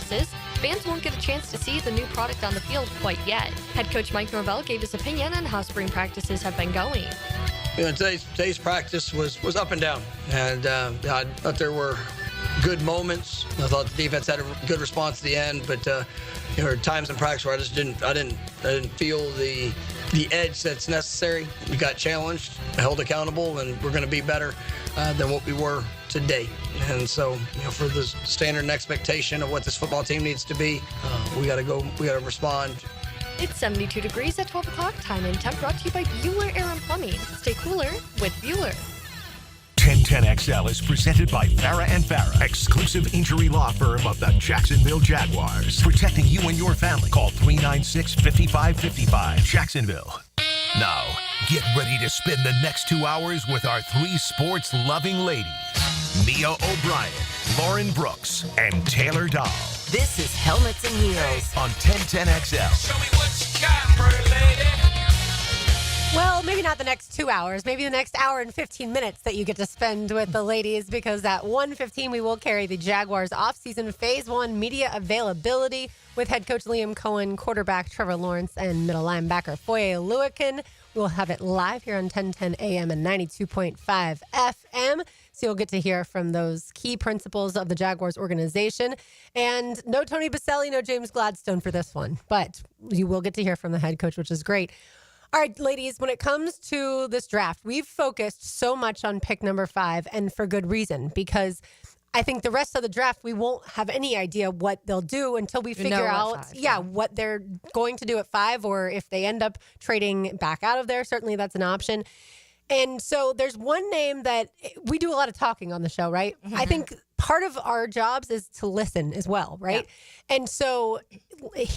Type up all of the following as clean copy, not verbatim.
practices, fans won't get a chance to see the new product on the field quite yet. Head coach Mike Norvell gave his opinion on how spring practices have been going. Today's practice was up and down, and I thought there were good moments. I thought the defense had a good response at the end, but there were times in practice where I didn't feel the edge that's necessary. We got challenged, held accountable, and we're going to be better than what we were today. And so, for the standard and expectation of what this football team needs to be, we got to respond. It's 72 degrees at 12 o'clock. Time and temp brought to you by Bueller Air and Plumbing. Stay cooler with Bueller. 1010XL is presented by Farah & Farah, exclusive injury law firm of the Jacksonville Jaguars. Protecting you and your family. Call 396-5555. Jacksonville. Now, get ready to spend the next 2 hours with our three sports-loving ladies. Mia O'Brien, Lauren Brooks, and Taylor Dahl. This is Helmets and Heels on 1010XL. Show me what you got, pretty lady. Well, maybe not the next 2 hours, maybe the next hour and 15 minutes that you get to spend with the ladies, because at 1:15 we will carry the Jaguars offseason Phase 1 media availability with head coach Liam Cohen, quarterback Trevor Lawrence, and middle linebacker Foye Oluokun. We'll have it live here on 1010 AM and 92.5 FM. So you'll get to hear from those key principals of the Jaguars organization. And no Tony Baselli, no James Gladstone for this one. But you will get to hear from the head coach, which is great. All right, ladies, when it comes to this draft, we've focused so much on pick number 5, and for good reason, because I think the rest of the draft, we won't have any idea what they'll do until we figure out what they're going to do at 5, or if they end up trading back out of there. Certainly that's an option. And so there's one name that we do a lot of talking on the show, right? Mm-hmm. I think part of our jobs is to listen as well, right? Yeah. And so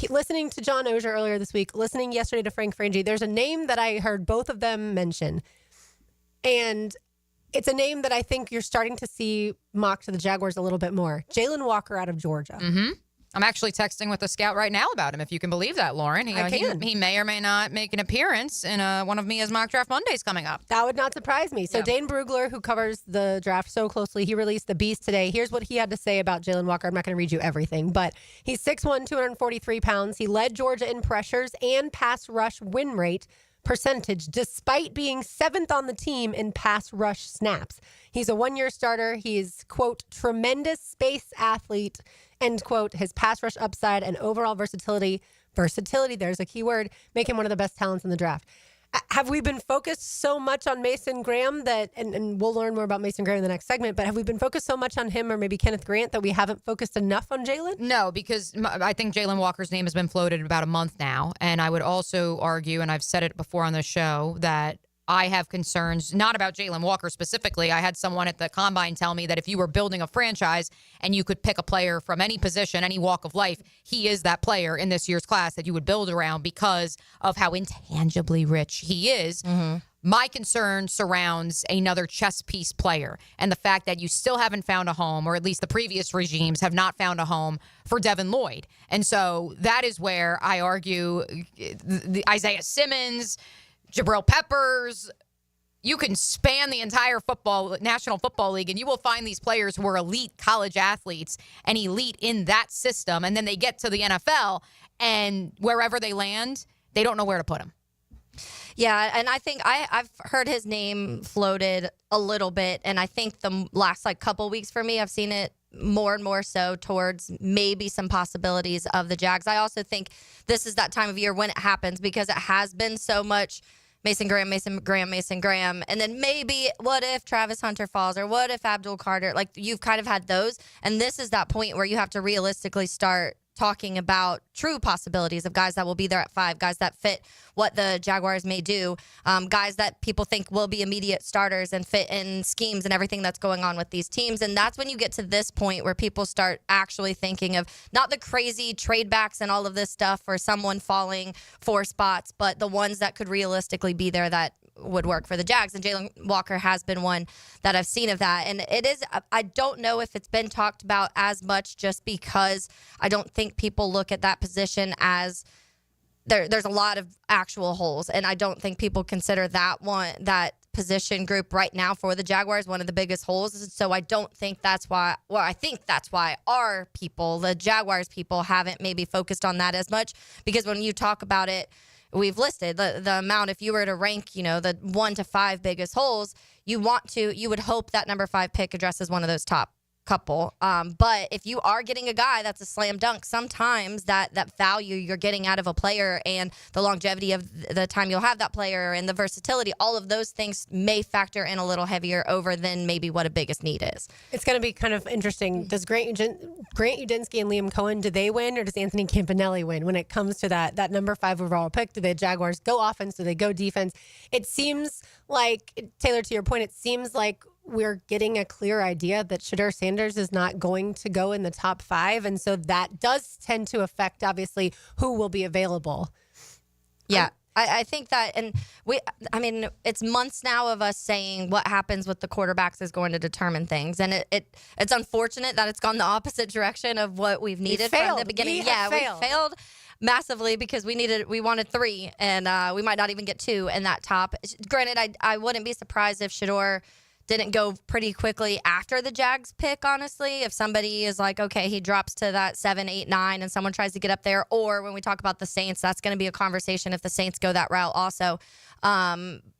listening to John Oehser earlier this week, listening yesterday to Frank Frangie, there's a name that I heard both of them mention. And it's a name that I think you're starting to see mocked to the Jaguars a little bit more. Jalen Walker out of Georgia. Mm-hmm. I'm actually texting with a scout right now about him, if you can believe that, Lauren. He may or may not make an appearance in one of Mia's Mock Draft Mondays coming up. That would not surprise me. So Dane Brugler, who covers the draft so closely, he released the Beast today. Here's what he had to say about Jalen Walker. I'm not going to read you everything, but he's 6'1", 243 pounds. He led Georgia in pressures and pass rush win rate percentage, despite being 7th on the team in pass rush snaps. He's a one-year starter. He's, quote, tremendous space athlete, end quote. His pass rush upside and overall versatility, there's a key word, make him one of the best talents in the draft. Have we been focused so much on Mason Graham that, and we'll learn more about Mason Graham in the next segment, but have we been focused so much on him, or maybe Kenneth Grant, that we haven't focused enough on Jalen? No, because I think Jalen Walker's name has been floated about a month now. And I would also argue, and I've said it before on the show, that I have concerns, not about Jalen Walker specifically. I had someone at the Combine tell me that if you were building a franchise and you could pick a player from any position, any walk of life, he is that player in this year's class that you would build around because of how intangibly rich he is. Mm-hmm. My concern surrounds another chess piece player and the fact that you still haven't found a home, or at least the previous regimes have not found a home for Devin Lloyd. And so that is where I argue the Isaiah Simmons, Jabril Peppers, you can span the entire National Football League, and you will find these players who are elite college athletes and elite in that system. And then they get to the NFL, and wherever they land, they don't know where to put them. Yeah, and I think I've heard his name floated a little bit, and I think the last couple weeks for me, I've seen it more and more so towards maybe some possibilities of the Jags. I also think this is that time of year when it happens, because it has been so much Mason Graham. And then maybe what if Travis Hunter falls, or what if Abdul Carter? You've kind of had those. And this is that point where you have to realistically start talking about true possibilities of guys that will be there at 5, guys that fit what the Jaguars may do, guys that people think will be immediate starters and fit in schemes and everything that's going on with these teams. And that's when you get to this point where people start actually thinking of not the crazy trade backs and all of this stuff, or someone falling 4 spots, but the ones that could realistically be there that would work for the Jags. And Jalen Walker has been one that I've seen of that. And it is, I don't know if it's been talked about as much, just because I don't think people look at that position as there's a lot of actual holes. And I don't think people consider that position group right now for the Jaguars, one of the biggest holes. So I don't think that's why, well, I think that's why our people, the Jaguars people, haven't maybe focused on that as much, because when you talk about it, we've listed the amount, if you were to rank, the 1 to 5 biggest holes, you would hope that number 5 pick addresses one of those top couple. But if you are getting a guy that's a slam dunk, sometimes that value you're getting out of a player and the longevity of the time you'll have that player and the versatility, all of those things may factor in a little heavier over than maybe what a biggest need is. It's going to be kind of interesting. Does Grant Udinski and Liam Cohen, do they win, or does Anthony Campanelli win when it comes to that number 5 overall pick? Do the Jaguars go offense? Do they go defense? It seems like, Taylor, to your point, it seems like we're getting a clear idea that Shedeur Sanders is not going to go in the top 5. And so that does tend to affect, obviously, who will be available. Yeah. I think that, and it's months now of us saying what happens with the quarterbacks is going to determine things. And it's unfortunate that it's gone the opposite direction of what we've needed from the beginning. We failed massively because we wanted 3, and we might not even get 2 in that top. Granted, I wouldn't be surprised if Shedeur didn't go pretty quickly after the Jags pick, honestly. If somebody is like, okay, he drops to that 7, 8, 9, and someone tries to get up there, or when we talk about the Saints, that's going to be a conversation if the Saints go that route also.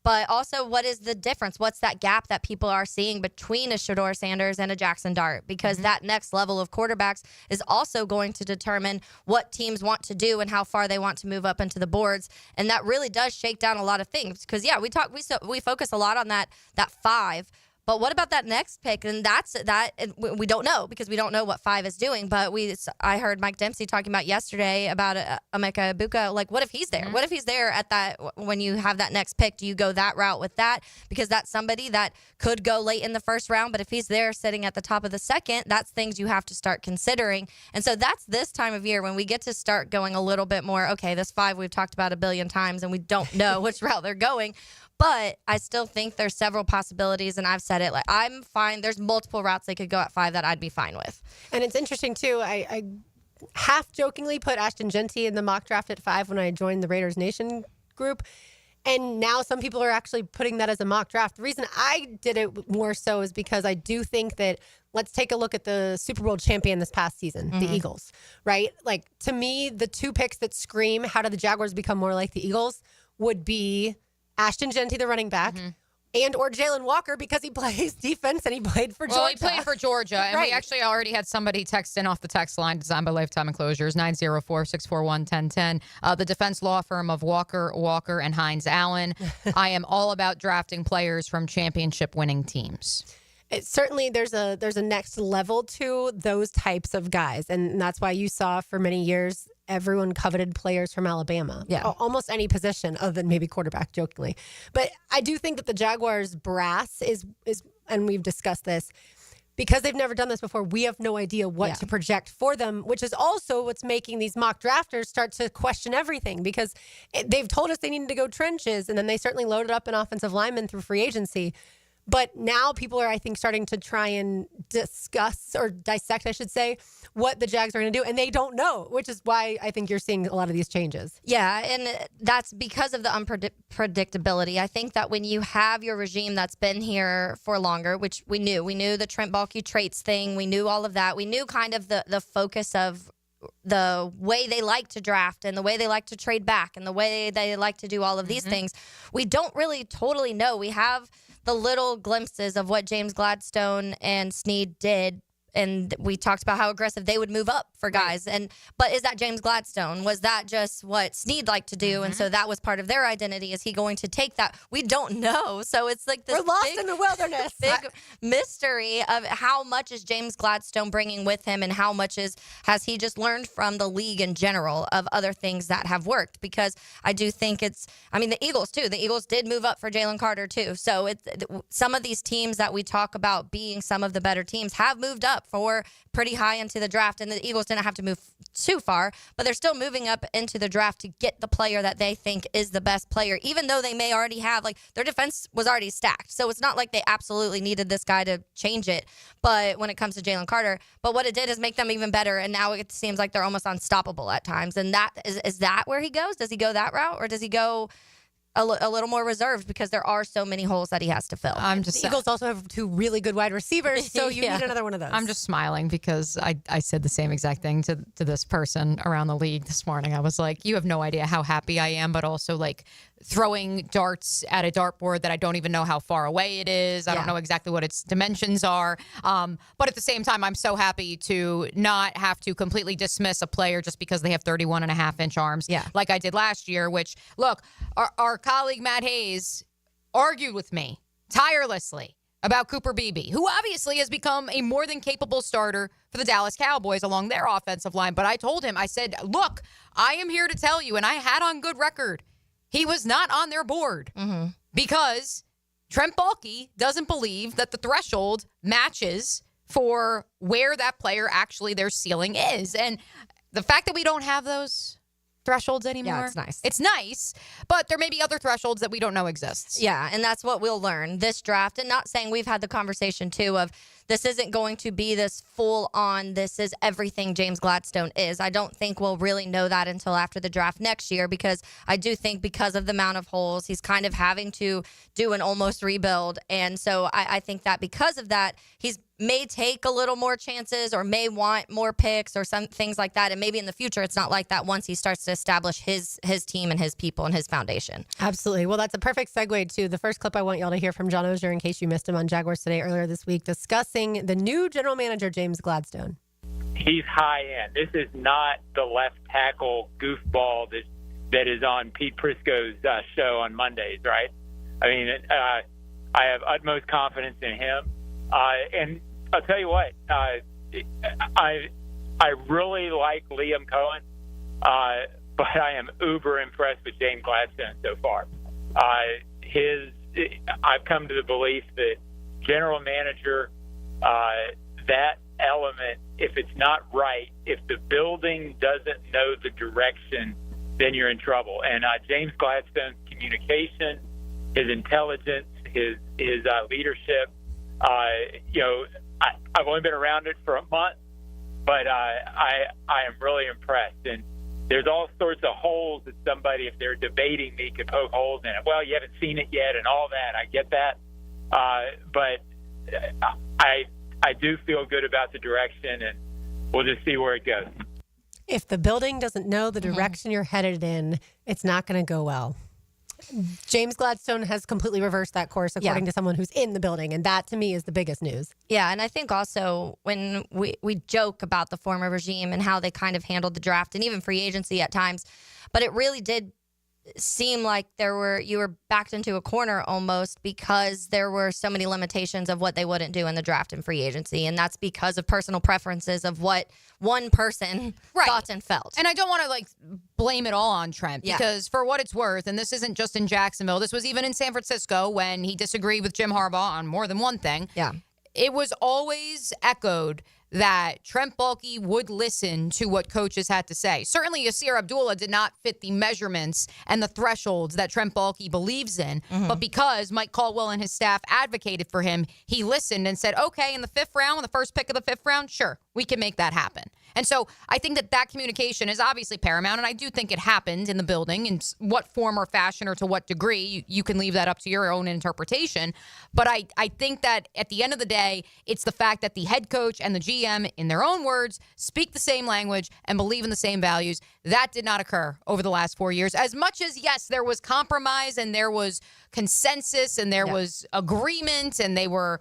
But also, what is the difference? What's that gap that people are seeing between a Shedeur Sanders and a Jackson Dart? Because that next level of quarterbacks is also going to determine what teams want to do and how far they want to move up into the boards. And that really does shake down a lot of things. Because, yeah, we focus a lot on that 5. But what about that next pick? And we don't know, because we don't know what 5 is doing. But I heard Mike Dempsey talking about yesterday about Emeka Egbuka. Like, what if he's there? What if he's there at that, when you have that next pick? Do you go that route with that? Because that's somebody that could go late in the first round. But if he's there sitting at the top of the second, that's things you have to start considering. And so that's this time of year when we get to start going a little bit more, okay, this 5 we've talked about a billion times and we don't know which route they're going. But I still think there's several possibilities, and I've said it. Like, I'm fine. There's multiple routes they could go at 5 that I'd be fine with. And it's interesting, too. I half jokingly put Ashton Genty in the mock draft at 5 when I joined the Raiders Nation group. And now some people are actually putting that as a mock draft. The reason I did it more so is because I do think that, let's take a look at the Super Bowl champion this past season, the Eagles, right? Like, to me, the 2 picks that scream, how do the Jaguars become more like the Eagles, would be Ashton Genty, the running back, and or Jalen Walker, because he plays defense and he played for Georgia. Well, he played for Georgia, and Right. we actually already had somebody text in off the text line, designed by Lifetime Enclosures, 904-641-1010. The defense law firm of Walker, and Hines Allen. I am all about drafting players from championship-winning teams. It certainly, there's a next level to those types of guys, and that's why you saw for many years everyone coveted players from Alabama. Yeah. Almost any position other than maybe quarterback, jokingly. But I do think that the Jaguars brass is, and we've discussed this, because they've never done this before, we have no idea what to project for them, which is also what's making these mock drafters start to question everything, because they've told us they needed to go trenches, and then they certainly loaded up an offensive lineman through free agency. But now people are, I think, starting to try and discuss or dissect, I should say, what the Jags are going to do. And they don't know, which is why I think you're seeing a lot of these changes. Yeah, and that's because of the unpredictability. I think that when you have your regime that's been here for longer, which we knew the Trent Baalke traits thing, we knew all of that. We knew kind of the focus of the way they like to draft and the way they like to trade back and the way they like to do all of these things. We don't really totally know. We have the little glimpses of what James Gladstone and Snead did, and we talked about how aggressive they would move up for guys. But is that James Gladstone? Was that just what Snead liked to do? And so that was part of their identity. Is he going to take that? We don't know. So it's like this We're lost in the wilderness. big mystery of how much is James Gladstone bringing with him, and how much has he just learned from the league in general of other things that have worked. Because I do think the Eagles too. The Eagles did move up for Jalen Carter too. So some of these teams that we talk about being some of the better teams have moved up for pretty high into the draft, and the Eagles didn't have to move too far, but they're still moving up into the draft to get the player that they think is the best player, even though they may already have, like, their defense was already stacked. So it's not like they absolutely needed this guy to change it. But when it comes to Jalen Carter, but what it did is make them even better, and now it seems like they're almost unstoppable at times. And that is that where he goes? Does he go that route, or does he go a little more reserved because there are so many holes that he has to fill. The Eagles also have 2 really good wide receivers, so you need another one of those. I'm just smiling because I said the same exact thing to this person around the league this morning. I was like, you have no idea how happy I am, but also like throwing darts at a dartboard that I don't even know how far away it is. I don't know exactly what its dimensions are. But at the same time, I'm so happy to not have to completely dismiss a player just because they have 31.5-inch arms like I did last year, which, look, our colleague Matt Hayes argued with me tirelessly about Cooper Beebe, who obviously has become a more than capable starter for the Dallas Cowboys along their offensive line. But I told him, I said, look, I am here to tell you, and I had on good record, he was not on their board because Trent Baalke doesn't believe that the threshold matches for where that player actually their ceiling is. And the fact that we don't have those thresholds anymore. Yeah, it's nice. It's nice, but there may be other thresholds that we don't know exists. Yeah, and that's what we'll learn this draft. And not saying we've had the conversation, too, of this isn't going to be this full-on, this is everything James Gladstone is. I don't think we'll really know that until after the draft next year because I do think because of the amount of holes, he's kind of having to do an almost rebuild. And so I think that because of that, he's may take a little more chances or may want more picks or some things like that. And maybe in the future, it's not like that once he starts to establish his team and his people and his foundation. Absolutely. Well, that's a perfect segue to the first clip I want y'all to hear from John Oehser in case you missed him on Jaguars Today earlier this week discussing the new general manager, James Gladstone. He's high end. This is not the left tackle goofball that is on Pete Prisco's show on Mondays, right? I mean, I have utmost confidence in him. And I'll tell you what, I really like Liam Cohen, but I am uber impressed with James Gladstone so far. I've come to the belief that general manager, that element, if it's not right, if the building doesn't know the direction, then you're in trouble. And James Gladstone's communication, his intelligence, his leadership, I've only been around it for a month, but I am really impressed. And there's all sorts of holes that somebody, if they're debating me, could poke holes in it. Well, you haven't seen it yet and all that. I get that. But I do feel good about the direction, and we'll just see where it goes. If the building doesn't know the direction you're headed in, it's not going to go well. James Gladstone has completely reversed that course according to someone who's in the building. And that, to me, is the biggest news. Yeah, and I think also when we joke about the former regime and how they kind of handled the draft and even free agency at times, but it really did seem like you were backed into a corner almost because there were so many limitations of what they wouldn't do in the draft and free agency. And that's because of personal preferences of what one person thought and felt. And I don't want to blame it all on Trent because for what it's worth, and this isn't just in Jacksonville, this was even in San Francisco when he disagreed with Jim Harbaugh on more than one thing. Yeah. It was always echoed that Trent Baalke would listen to what coaches had to say. Certainly, Yasir Abdullah did not fit the measurements and the thresholds that Trent Baalke believes in. But because Mike Caldwell and his staff advocated for him, he listened and said, okay, in the 5th round, the first pick of the 5th round, sure, we can make that happen. And so I think that communication is obviously paramount, and I do think it happened in the building in what form or fashion or to what degree. You can leave that up to your own interpretation. But I think that at the end of the day, it's the fact that the head coach and the GM, in their own words, speak the same language and believe in the same values. That did not occur over the last 4 years. As much as, yes, there was compromise and there was consensus and there was agreement and they were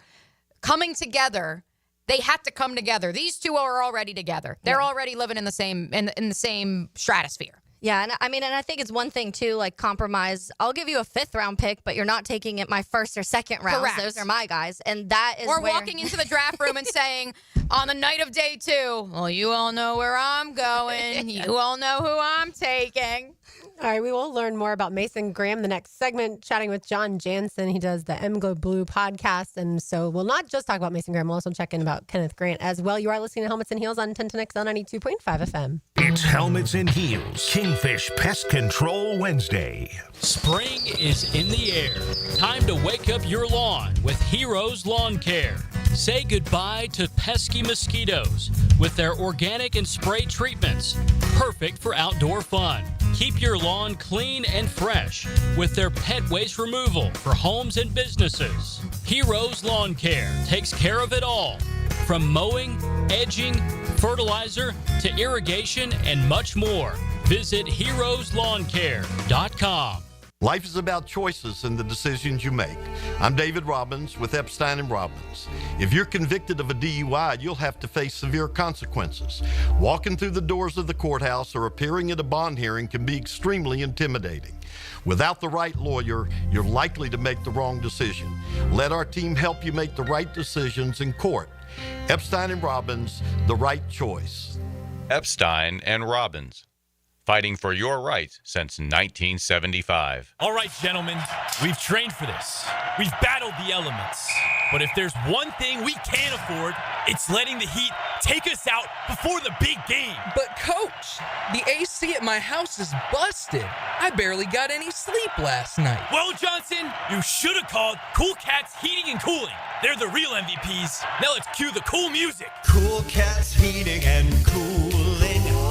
coming together, they had to come together. These two are already together. They're already living in the same stratosphere. Yeah, and I think it's one thing too, like compromise. I'll give you a 5th round pick, but you're not taking it my 1st or 2nd round. Correct. Those are my guys, and that is. Or walking into the draft room and saying, on the night of day 2, well, you all know where I'm going. You all know who I'm taking. All right, we will learn more about Mason Graham the next segment, chatting with John Jansen. He does the MGO Blue podcast. And so we'll not just talk about Mason Graham, we'll also check in about Kenneth Grant as well. You are listening to Helmets and Heels on 1010XL 92.5 FM. It's Helmets and Heels, Kingfish Pest Control Wednesday. Spring is in the air. Time to wake up your lawn with Heroes Lawn Care. Say goodbye to pesky mosquitoes with their organic and spray treatments. Perfect for outdoor fun. Keep your lawn clean and fresh with their pet waste removal for homes and businesses. Heroes Lawn Care takes care of it all, from mowing, edging, fertilizer to irrigation and much more. Visit heroeslawncare.com. Life is about choices and the decisions you make. I'm David Robbins with Epstein & Robbins. If you're convicted of a DUI, you'll have to face severe consequences. Walking through the doors of the courthouse or appearing at a bond hearing can be extremely intimidating. Without the right lawyer, you're likely to make the wrong decision. Let our team help you make the right decisions in court. Epstein & Robbins, the right choice. Epstein & Robbins. Fighting for your rights since 1975. All right, gentlemen, we've trained for this. We've battled the elements. But if there's one thing we can't afford, it's letting the heat take us out before the big game. But Coach, the AC at my house is busted. I barely got any sleep last night. Well, Johnson, you should have called Cool Cats Heating and Cooling. They're the real MVPs. Now let's cue the cool music. Cool Cats Heating and Cooling.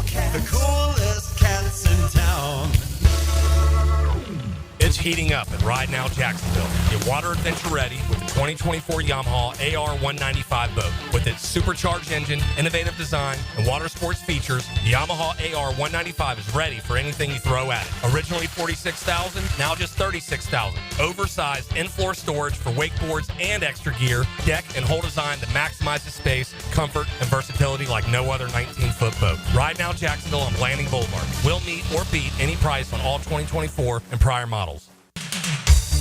The coolest cats in town. It's heating up at Ride Now Jacksonville. Get water adventure ready with the 2024 Yamaha AR195 boat. With its supercharged engine, innovative design, and water sports features, the Yamaha AR195 is ready for anything you throw at it. Originally $46,000, now just $36,000. Oversized in-floor storage for wakeboards and extra gear, deck and hull design that maximizes space, comfort, and versatility like no other 19-foot boat. Ride Now Jacksonville on Blanding Boulevard. We'll meet or beat any price on all 2024 and prior models.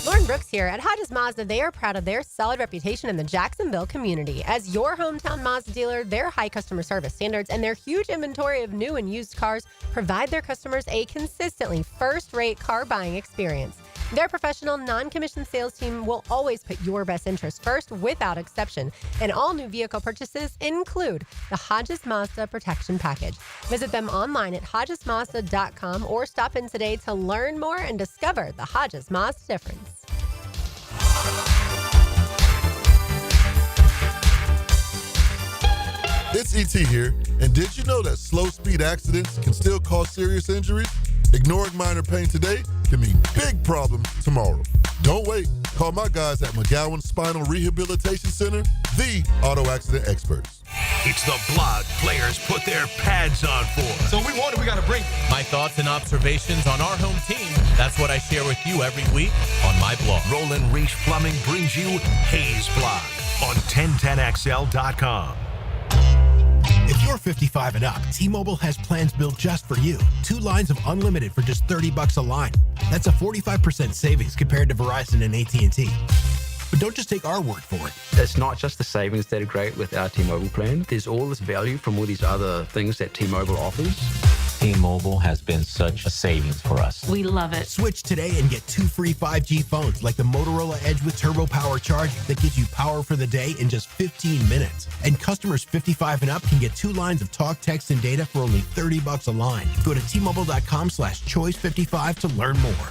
Lauren Brooks here. At Hodges Mazda, they are proud of their solid reputation in the Jacksonville community. As your hometown Mazda dealer, their high customer service standards and their huge inventory of new and used cars provide their customers a consistently first-rate car buying experience. Their professional, non-commissioned sales team will always put your best interest first without exception. And all new vehicle purchases include the Hodges Mazda Protection Package. Visit them online at hodgesmazda.com or stop in today to learn more and discover the Hodges Mazda difference. It's ET here, and did you know that slow speed accidents can still cause serious injuries? Ignoring minor pain today can mean big problems tomorrow. Don't wait. Call my guys at McGowan Spinal Rehabilitation Center, the auto accident experts. It's the blog players put their pads on for. So we got to bring my thoughts and observations on our home team. That's what I share with you every week on my blog. Roland Reach Plumbing brings you Hayes Blog on 1010XL.com. If you're 55 and up, T-Mobile has plans built just for you. 2 lines of unlimited for just $30 a line. That's a 45% savings compared to Verizon and AT&T. But don't just take our word for it. It's not just the savings that are great with our T-Mobile plan. There's all this value from all these other things that T-Mobile offers. T-Mobile has been such a savings for us. We love it. Switch today and get 2 free 5G phones like the Motorola Edge with Turbo Power charging that gives you power for the day in just 15 minutes. And customers 55 and up can get 2 lines of talk, text, and data for only $30 a line. Go to T-Mobile.com/choice55 to learn more.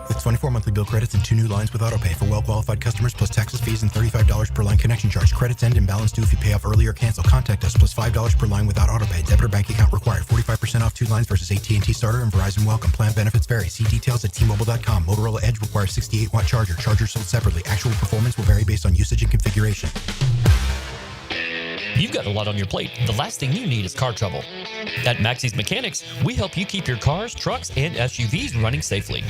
With 24 monthly bill credits and 2 new lines with autopay for well-qualified customers plus taxes, fees, and $35 per line connection charge. Credits end and balance due if you pay off early or cancel. Contact us plus $5 per line without autopay. Debit or bank account required. 45% off 2 lines versus AT&T Starter and Verizon Welcome. Plan benefits vary. See details at T-Mobile.com. Motorola Edge requires 68-watt charger. Charger sold separately. Actual performance will vary based on usage and configuration. You've got a lot on your plate. The last thing you need is car trouble. At Maxie's Mechanics, we help you keep your cars, trucks, and SUVs running safely.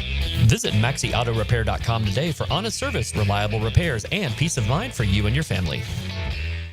Visit MaxieAutoRepair.com today for honest service, reliable repairs, and peace of mind for you and your family.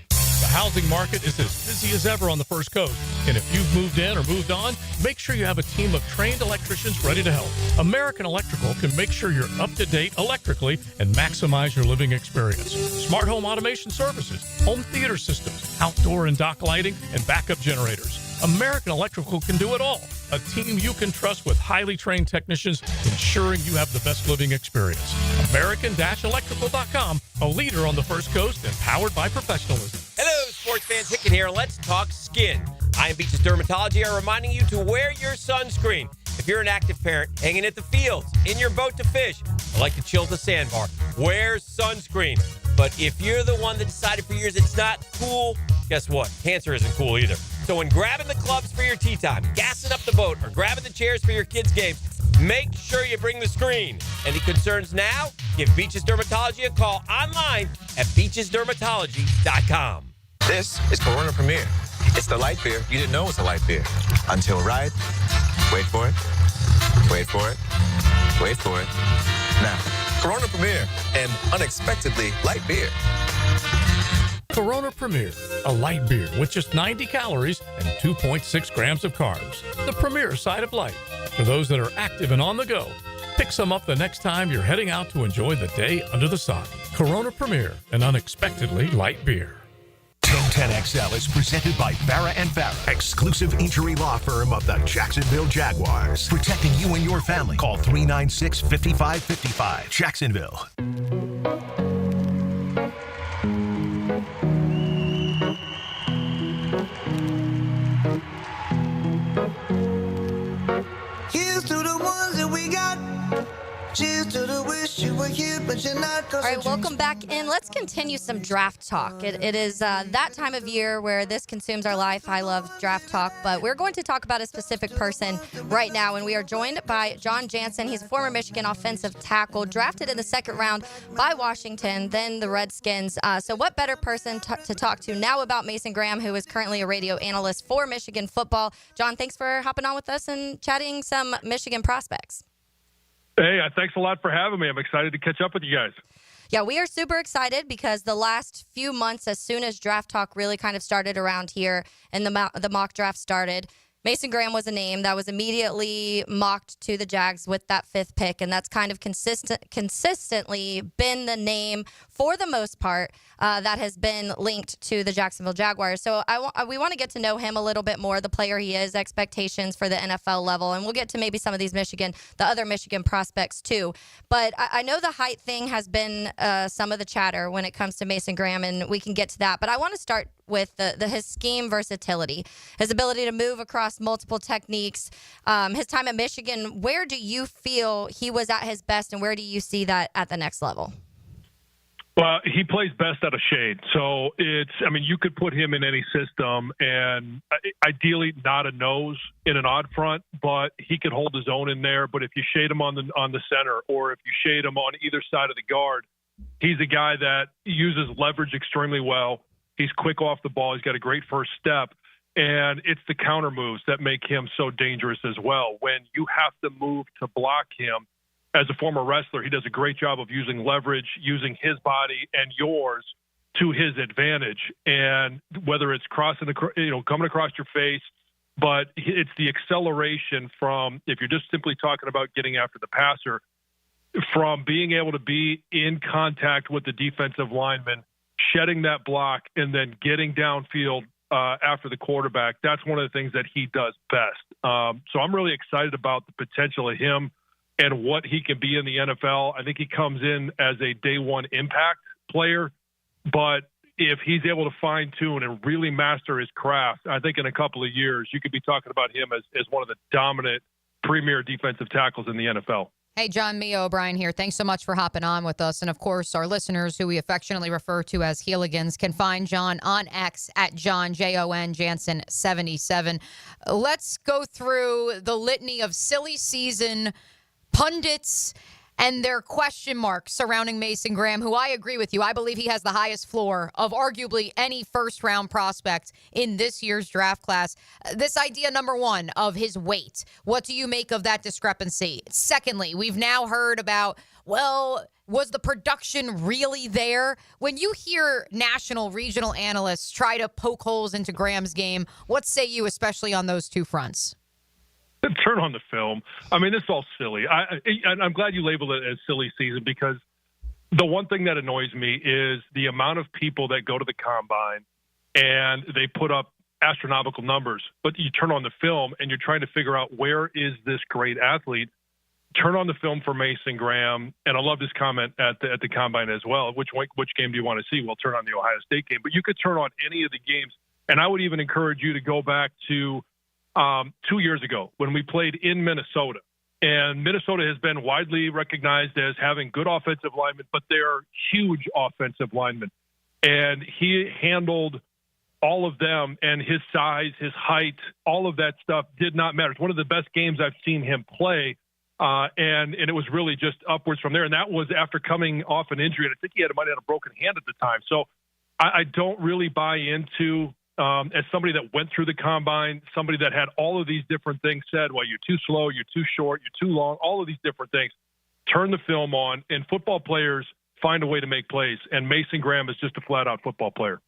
The housing market is as busy as ever on the First Coast. And if you've moved in or moved on, make sure you have a team of trained electricians ready to help. American Electrical can make sure you're up to date electrically and maximize your living experience. Smart home automation services, home theater systems, outdoor and dock lighting, and backup generators. American Electrical can do it all. A team you can trust with highly trained technicians ensuring you have the best living experience. American-Electrical.com, a leader on the First Coast and powered by professionalism. Hello, sports fans. Hicken here. Let's talk skin. Iron Beaches Dermatology are reminding you to wear your sunscreen. If you're an active parent hanging at the fields, in your boat to fish, or like to chill at the sandbar, wear sunscreen. But if you're the one that decided for years it's not cool, guess what? Cancer isn't cool either. So when grabbing the clubs for your tee time, gassing up the boat, or grabbing the chairs for your kids' game, make sure you bring the screen. Any concerns now? Give Beaches Dermatology a call online at beachesdermatology.com. This is Corona Premier. It's the light beer you didn't know was a light beer. Until right. Wait for it. Wait for it. Wait for it. Now, Corona Premier, an unexpectedly light beer. Corona Premier, a light beer with just 90 calories and 2.6 grams of carbs. The premier side of life. For those that are active and on the go, pick some up the next time you're heading out to enjoy the day under the sun. Corona Premier, an unexpectedly light beer. 1010XL is presented by Farah and Farah, exclusive injury law firm of the Jacksonville Jaguars. Protecting you and your family. Call 396-5555. Jacksonville. Here's to the ones that we got. Cheers to the wish you were here, but you're not. All right, welcome back in. Let's continue some draft talk. It is that time of year where this consumes our life. I love draft talk, but we're going to talk about a specific person right now, and we are joined by John Jansen. He's a former Michigan offensive tackle, drafted in the second round by Washington, then the Redskins. So what better person to talk to now about Mason Graham, who is currently a radio analyst for Michigan football. John, thanks for hopping on with us and chatting some Michigan prospects. Hey, thanks a lot for having me. I'm excited to catch up with you guys. Yeah, we are super excited because the last few months, as soon as draft talk really kind of started around here and the mock draft started, Mason Graham was a name that was immediately mocked to the Jags with that 5th pick, and that's kind of consistently been the name for the most part that has been linked to the Jacksonville Jaguars. So we want to get to know him a little bit more, the player he is, expectations for the NFL level, and we'll get to maybe some of these the other Michigan prospects too. But I know the height thing has been some of the chatter when it comes to Mason Graham, and we can get to that. But I want to start with his scheme versatility, his ability to move across multiple techniques, his time at Michigan. Where do you feel he was at his best, and where do you see that at the next level? Well, he plays best out of shade. So you could put him in any system, and ideally not a nose in an odd front, but he could hold his own in there. But if you shade him on the center, or if you shade him on either side of the guard, he's a guy that uses leverage extremely well. He's quick off the ball. He's got a great first step. And it's the counter moves that make him so dangerous as well. When you have to move to block him, as a former wrestler, he does a great job of using leverage, using his body and yours to his advantage. And whether it's coming across your face, but it's the acceleration from, if you're just simply talking about getting after the passer, from being able to be in contact with the defensive lineman, shedding that block, and then getting downfield after the quarterback. That's one of the things that he does best. So I'm really excited about the potential of him and what he can be in the NFL. I think he comes in as a day one impact player, but if he's able to fine tune and really master his craft, I think in a couple of years, you could be talking about him as one of the dominant premier defensive tackles in the NFL. Hey, John, Mia O'Brien here. Thanks so much for hopping on with us. And, of course, our listeners, who we affectionately refer to as Heeligans, can find John on X at John, Jon, Jansen 77. Let's go through the litany of silly season pundits and their question marks surrounding Mason Graham, who I agree with you. I believe he has the highest floor of arguably any first-round prospect in this year's draft class. This idea, number one, of his weight. What do you make of that discrepancy? Secondly, we've now heard about, well, was the production really there? When you hear national, regional analysts try to poke holes into Graham's game, what say you, especially on those two fronts? Turn on the film. I mean, it's all silly. I'm glad you labeled it as silly season, because the one thing that annoys me is the amount of people that go to the combine and they put up astronomical numbers, but you turn on the film and you're trying to figure out, where is this great athlete? Turn on the film for Mason Graham, and I love this comment at the combine as well. Which game do you want to see? Well, turn on the Ohio State game, but you could turn on any of the games, and I would even encourage you to go back to 2 years ago when we played in Minnesota. And Minnesota has been widely recognized as having good offensive linemen, but they're huge offensive linemen. And he handled all of them, and his size, his height, all of that stuff did not matter. It's one of the best games I've seen him play, and it was really just upwards from there. And that was after coming off an injury, and I think he might have had a broken hand at the time. So I don't really buy into, as somebody that went through the combine, somebody that had all of these different things said, well, you're too slow, you're too short, you're too long, all of these different things. Turn the film on, and football players find a way to make plays, and Mason Graham is just a flat-out football player.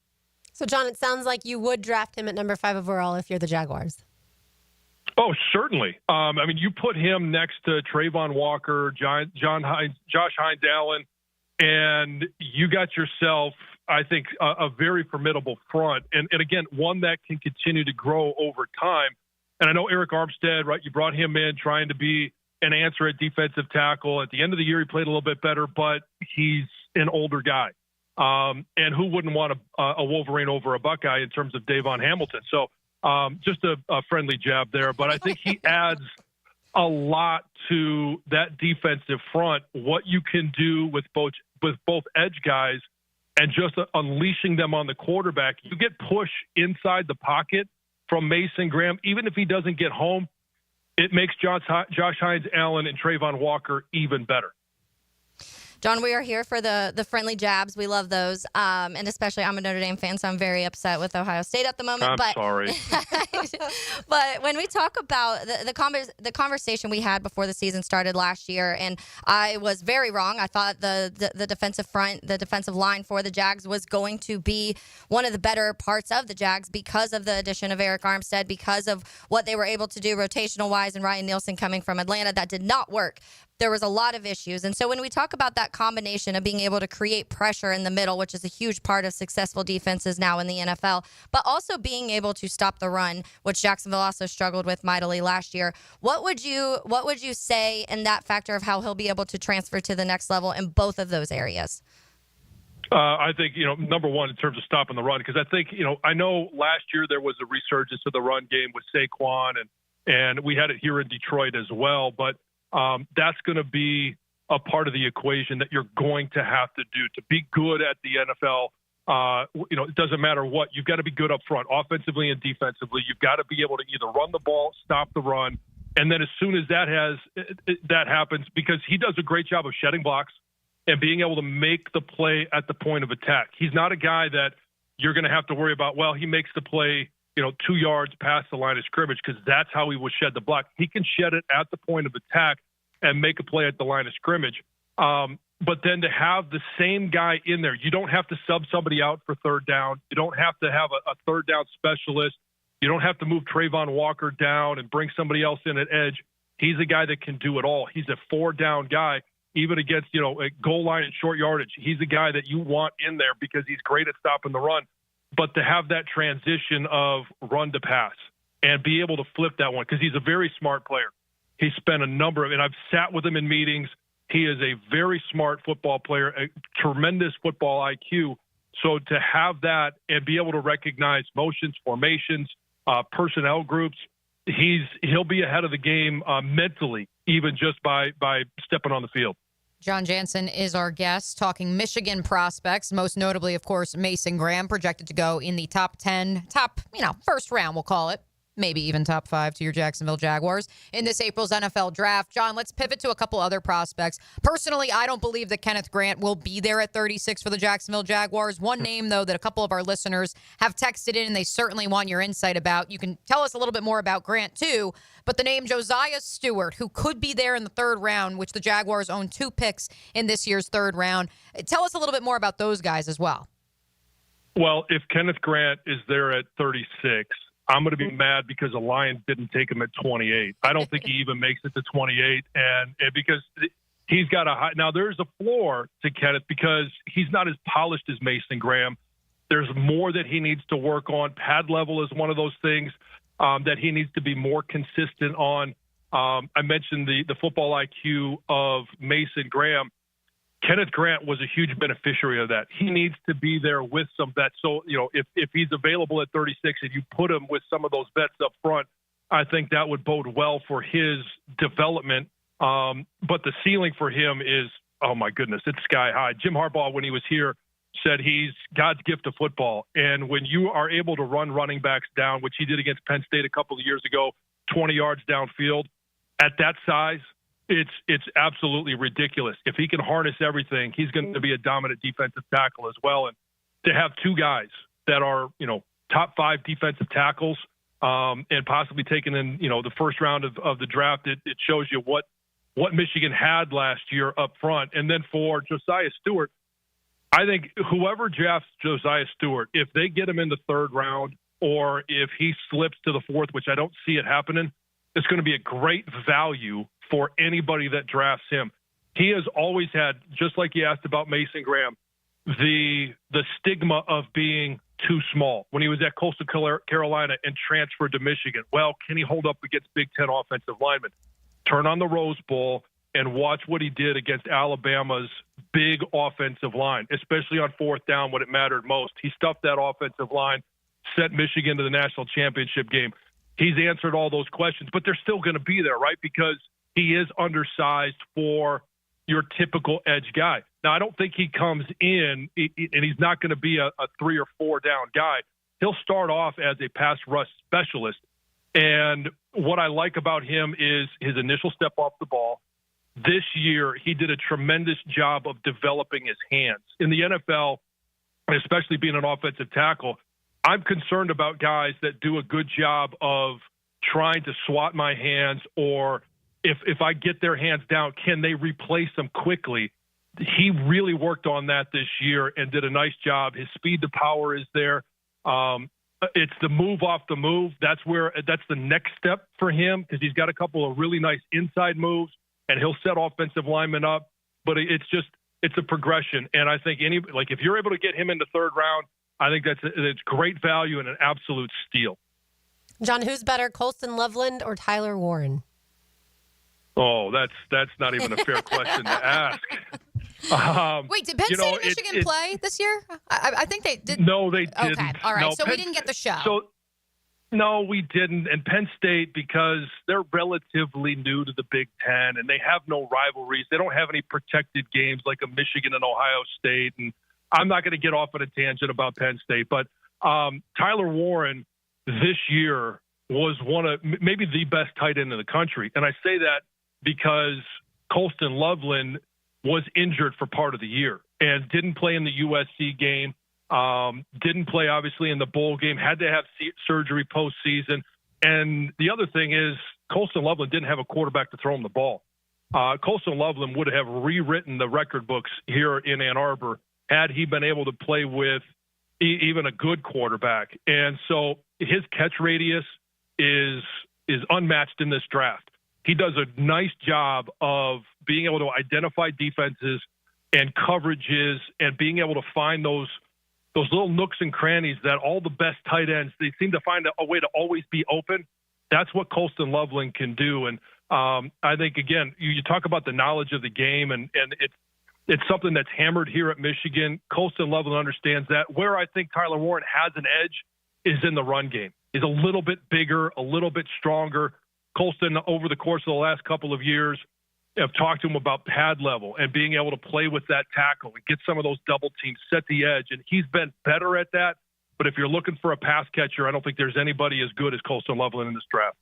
So, John, it sounds like you would draft him at number 5 overall if you're the Jaguars. Oh, certainly. I mean, you put him next to Trayvon Walker, Josh Hines Allen, and you got yourself, I think, a very formidable front. And again, one that can continue to grow over time. And I know Eric Armstead, right? You brought him in trying to be an answer at defensive tackle. At the end of the year, he played a little bit better, but he's an older guy. And who wouldn't want a Wolverine over a Buckeye in terms of Davon Hamilton? So just a friendly jab there. But I think he adds a lot to that defensive front, what you can do with both edge guys and just unleashing them on the quarterback. You get push inside the pocket from Mason Graham. Even if he doesn't get home, it makes Josh Hines Allen and Trayvon Walker even better. John, we are here for the friendly jabs. We love those. And especially I'm a Notre Dame fan, so I'm very upset with Ohio State at the moment. I'm sorry. But when we talk about the conversation we had before the season started last year, and I was very wrong. I thought the defensive front, the defensive line for the Jags was going to be one of the better parts of the Jags because of the addition of Eric Armstead, because of what they were able to do rotational-wise, and Ryan Nielsen coming from Atlanta. That did not work. There was a lot of issues. And so when we talk about that combination of being able to create pressure in the middle, which is a huge part of successful defenses now in the NFL, but also being able to stop the run, which Jacksonville also struggled with mightily last year, what would you say in that factor of how he'll be able to transfer to the next level in both of those areas? I think, number one, in terms of stopping the run, because I think, I know last year there was a resurgence of the run game with Saquon, and we had it here in Detroit as well, but that's going to be a part of the equation that you're going to have to do to be good at the NFL. It doesn't matter what. You've got to be good up front, offensively and defensively. You've got to be able to either run the ball, stop the run, and then as soon as that happens, because he does a great job of shedding blocks and being able to make the play at the point of attack. He's not a guy that you're going to have to worry about, well, he makes the play 2 yards past the line of scrimmage, because that's how he will shed the block. He can shed it at the point of attack and make a play at the line of scrimmage. But then to have the same guy in there, you don't have to sub somebody out for third down. You don't have to have a third down specialist. You don't have to move Trayvon Walker down and bring somebody else in at edge. He's a guy that can do it all. He's a 4-down guy, even against, a goal line and short yardage. He's a guy that you want in there because he's great at stopping the run. But to have that transition of run to pass and be able to flip that one, because he's a very smart player. He spent and I've sat with him in meetings. He is a very smart football player, a tremendous football IQ. So to have that and be able to recognize motions, formations, personnel groups, he'll be ahead of the game mentally, even just by stepping on the field. John Jansen is our guest, talking Michigan prospects, most notably, of course, Mason Graham, projected to go in the top 10, first round, we'll call it. Maybe even top 5 to your Jacksonville Jaguars in this April's NFL draft. John, let's pivot to a couple other prospects. Personally, I don't believe that Kenneth Grant will be there at 36 for the Jacksonville Jaguars. One name, though, that a couple of our listeners have texted in, and they certainly want your insight about. You can tell us a little bit more about Grant, too, but the name Josiah Stewart, who could be there in the third round, which the Jaguars own 2 picks in this year's third round. Tell us a little bit more about those guys as well. Well, if Kenneth Grant is there at 36, I'm going to be mad because the Lions didn't take him at 28. I don't think he even makes it to 28, and because he's got a high. Now, there's a floor to Kenneth because he's not as polished as Mason Graham. There's more that he needs to work on. Pad level is one of those things that he needs to be more consistent on. I mentioned the football IQ of Mason Graham. Kenneth Grant was a huge beneficiary of that. He needs to be there with some vets. So, if he's available at 36 and you put him with some of those vets up front, I think that would bode well for his development. But the ceiling for him is, oh my goodness, it's sky high. Jim Harbaugh, when he was here, said he's God's gift to football. And when you are able to run running backs down, which he did against Penn State a couple of years ago, 20 yards downfield, at that size, it's absolutely ridiculous. If he can harness everything, he's going to be a dominant defensive tackle as well. And to have two guys that are, top 5 defensive tackles and possibly taken in, the first round of the draft, it shows you what Michigan had last year up front. And then for Josiah Stewart, I think whoever drafts Josiah Stewart, if they get him in the 3rd round or if he slips to the 4th, which I don't see it happening, it's going to be a great value for anybody that drafts him. He has always had, just like you asked about Mason Graham, the stigma of being too small when he was at Coastal Carolina and transferred to Michigan. Well, can he hold up against Big Ten offensive linemen? Turn on the Rose Bowl and watch what he did against Alabama's big offensive line, especially on 4th down when it mattered most. He stuffed that offensive line, sent Michigan to the national championship game. He's answered all those questions, but they're still going to be there, right? Because he is undersized for your typical edge guy. Now, I don't think he comes in, and he's not going to be a 3 or 4 down guy. He'll start off as a pass rush specialist. And what I like about him is his initial step off the ball. This year, he did a tremendous job of developing his hands. In the NFL, especially being an offensive tackle, I'm concerned about guys that do a good job of trying to swat my hands, or if I get their hands down, can they replace them quickly? He really worked on that this year and did a nice job. His speed to power is there. It's the move off the move. That's the next step for him, because he's got a couple of really nice inside moves, and he'll set offensive linemen up. But it's a progression. And I think if you're able to get him in the 3rd round, I think it's great value and an absolute steal. John, who's better, Colston Loveland or Tyler Warren? Oh, that's not even a fair question to ask. Wait, did Penn State and Michigan play this year? I think they did. No, they didn't. Okay, all right. No, so we didn't get the show. No, we didn't. And Penn State, because they're relatively new to the Big Ten and they have no rivalries, they don't have any protected games like a Michigan and Ohio State. And I'm not going to get off on a tangent about Penn State, but Tyler Warren this year was one of maybe the best tight end in the country. And I say that because Colston Loveland was injured for part of the year and didn't play in the USC game, didn't play, obviously, in the bowl game, had to have surgery postseason. And the other thing is Colston Loveland didn't have a quarterback to throw him the ball. Colston Loveland would have rewritten the record books here in Ann Arbor had he been able to play with even a good quarterback. And so his catch radius is unmatched in this draft. He does a nice job of being able to identify defenses and coverages and being able to find those little nooks and crannies that all the best tight ends, they seem to find a way to always be open. That's what Colston Loveland can do. And I think, again, you talk about the knowledge of the game, and it's something that's hammered here at Michigan. Colston Loveland understands that. Where I think Tyler Warren has an edge is in the run game. He's a little bit bigger, a little bit stronger. Colston, over the course of the last couple of years, have talked to him about pad level and being able to play with that tackle and get some of those double teams, set the edge. And he's been better at that. But if you're looking for a pass catcher, I don't think there's anybody as good as Colston Loveland in this draft.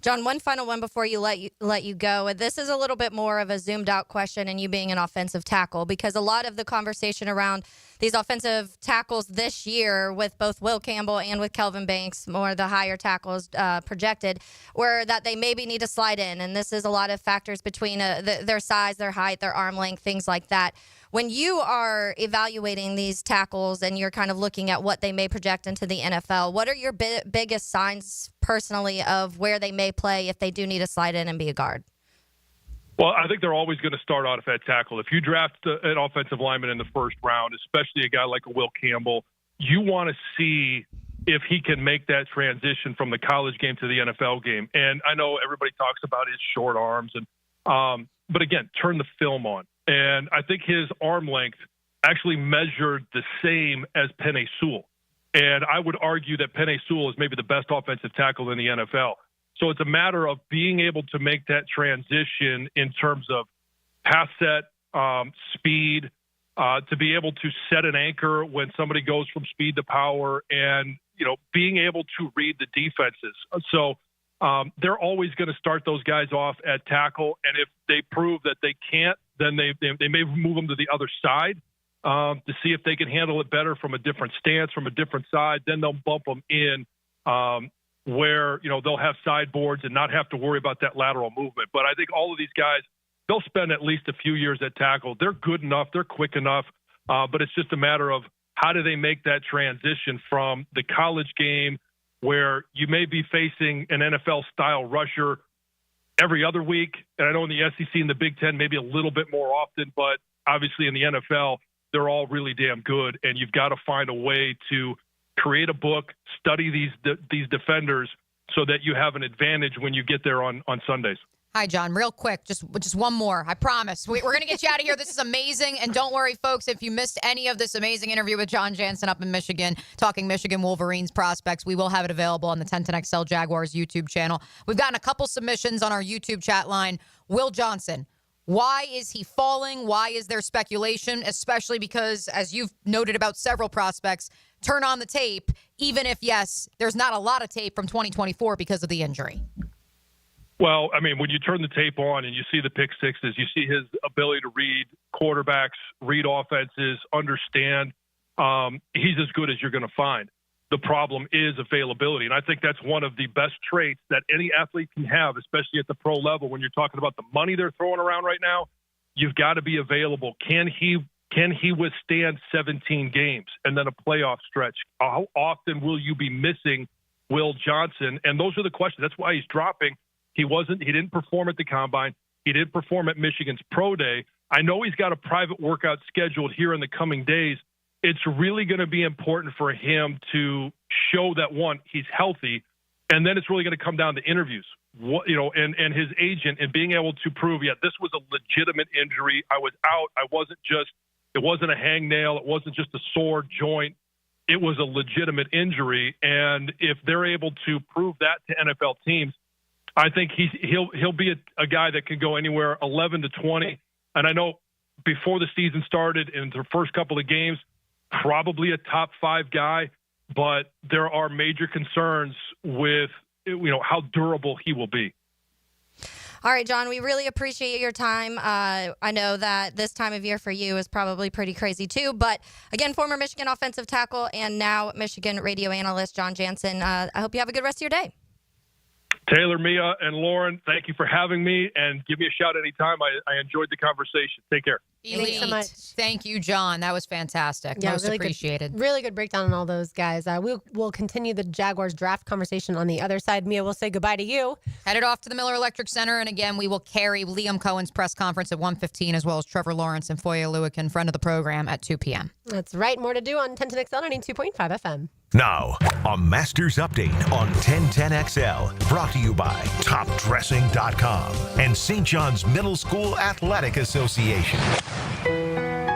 John, one final one before you let you go. This is a little bit more of a zoomed out question, and you being an offensive tackle, because a lot of the conversation around these offensive tackles this year with both Will Campbell and with Kelvin Banks, more the higher tackles projected, were that they maybe need to slide in. And this is a lot of factors between their size, their height, their arm length, things like that. When you are evaluating these tackles and you're kind of looking at what they may project into the NFL, what are your biggest signs personally of where they may play if they do need to slide in and be a guard? Well, I think they're always going to start out at tackle. If you draft an offensive lineman in the first round, especially a guy like a Will Campbell, you want to see if he can make that transition from the college game to the NFL game. And I know everybody talks about his short arms, but again, turn the film on. And I think his arm length actually measured the same as Penei Sewell. And I would argue that Penei Sewell is maybe the best offensive tackle in the NFL. So it's a matter of being able to make that transition in terms of pass set, speed, to be able to set an anchor when somebody goes from speed to power, and being able to read the defenses. So they're always going to start those guys off at tackle, and if they prove that they can't, then they may move them to the other side to see if they can handle it better from a different stance, from a different side. Then they'll bump them in where they'll have sideboards and not have to worry about that lateral movement. But I think all of these guys, they'll spend at least a few years at tackle. They're good enough. They're quick enough. But it's just a matter of how do they make that transition from the college game where you may be facing an NFL-style rusher every other week. And I know in the SEC and the Big Ten, maybe a little bit more often, but obviously in the NFL, they're all really damn good. And you've got to find a way to create a book, study these defenders so that you have an advantage when you get there on Sundays. Hi, John. Real quick, just one more. I promise. We're going to get you out of here. This is amazing. And don't worry, folks, if you missed any of this amazing interview with John Jansen up in Michigan, talking Michigan Wolverines prospects, we will have it available on the 1010XL Jaguars YouTube channel. We've gotten a couple submissions on our YouTube chat line. Will Johnson, why is he falling? Why is there speculation? Especially because, as you've noted about several prospects, turn on the tape, even if, yes, there's not a lot of tape from 2024 because of the injury. Well, I mean, when you turn the tape on and you see the pick sixes, you see his ability to read quarterbacks, read offenses, understand. He's as good as you're going to find. The problem is availability. And I think that's one of the best traits that any athlete can have, especially at the pro level. When you're talking about the money they're throwing around right now, you've got to be available. Can he withstand 17 games and then a playoff stretch? How often will you be missing Will Johnson? And those are the questions. That's why he's dropping. He didn't perform at the Combine. He didn't perform at Michigan's Pro Day. I know he's got a private workout scheduled here in the coming days. It's really going to be important for him to show that, one, he's healthy, and then it's really going to come down to interviews. And his agent, and being able to prove, this was a legitimate injury. I was out. It wasn't a hangnail. It wasn't just a sore joint. It was a legitimate injury. And if they're able to prove that to NFL teams, I think he'll be a guy that can go anywhere 11 to 20. And I know before the season started in the first couple of games, probably a top 5 guy, but there are major concerns with how durable he will be. All right, John, we really appreciate your time. I know that this time of year for you is probably pretty crazy too. But again, former Michigan offensive tackle and now Michigan radio analyst John Jansen, I hope you have a good rest of your day. Taylor, Mia, and Lauren, thank you for having me, and give me a shout anytime. I enjoyed the conversation. Take care. Thanks so much. Thank you, John. That was fantastic. Yeah, most really appreciated. Good, really good breakdown on all those guys. We'll continue the Jaguars draft conversation on the other side. Mia, we'll say goodbye to you. Headed off to the Miller Electric Center, and again, we will carry Liam Cohen's press conference at 1:15, as well as Trevor Lawrence and Foye Oluokun, friend of the program, at 2 p.m. That's right. More to do on 1010XL 92.5 FM. Now, a Masters update on 1010XL, brought to you by TopDressing.com and St. John's Middle School Athletic Association.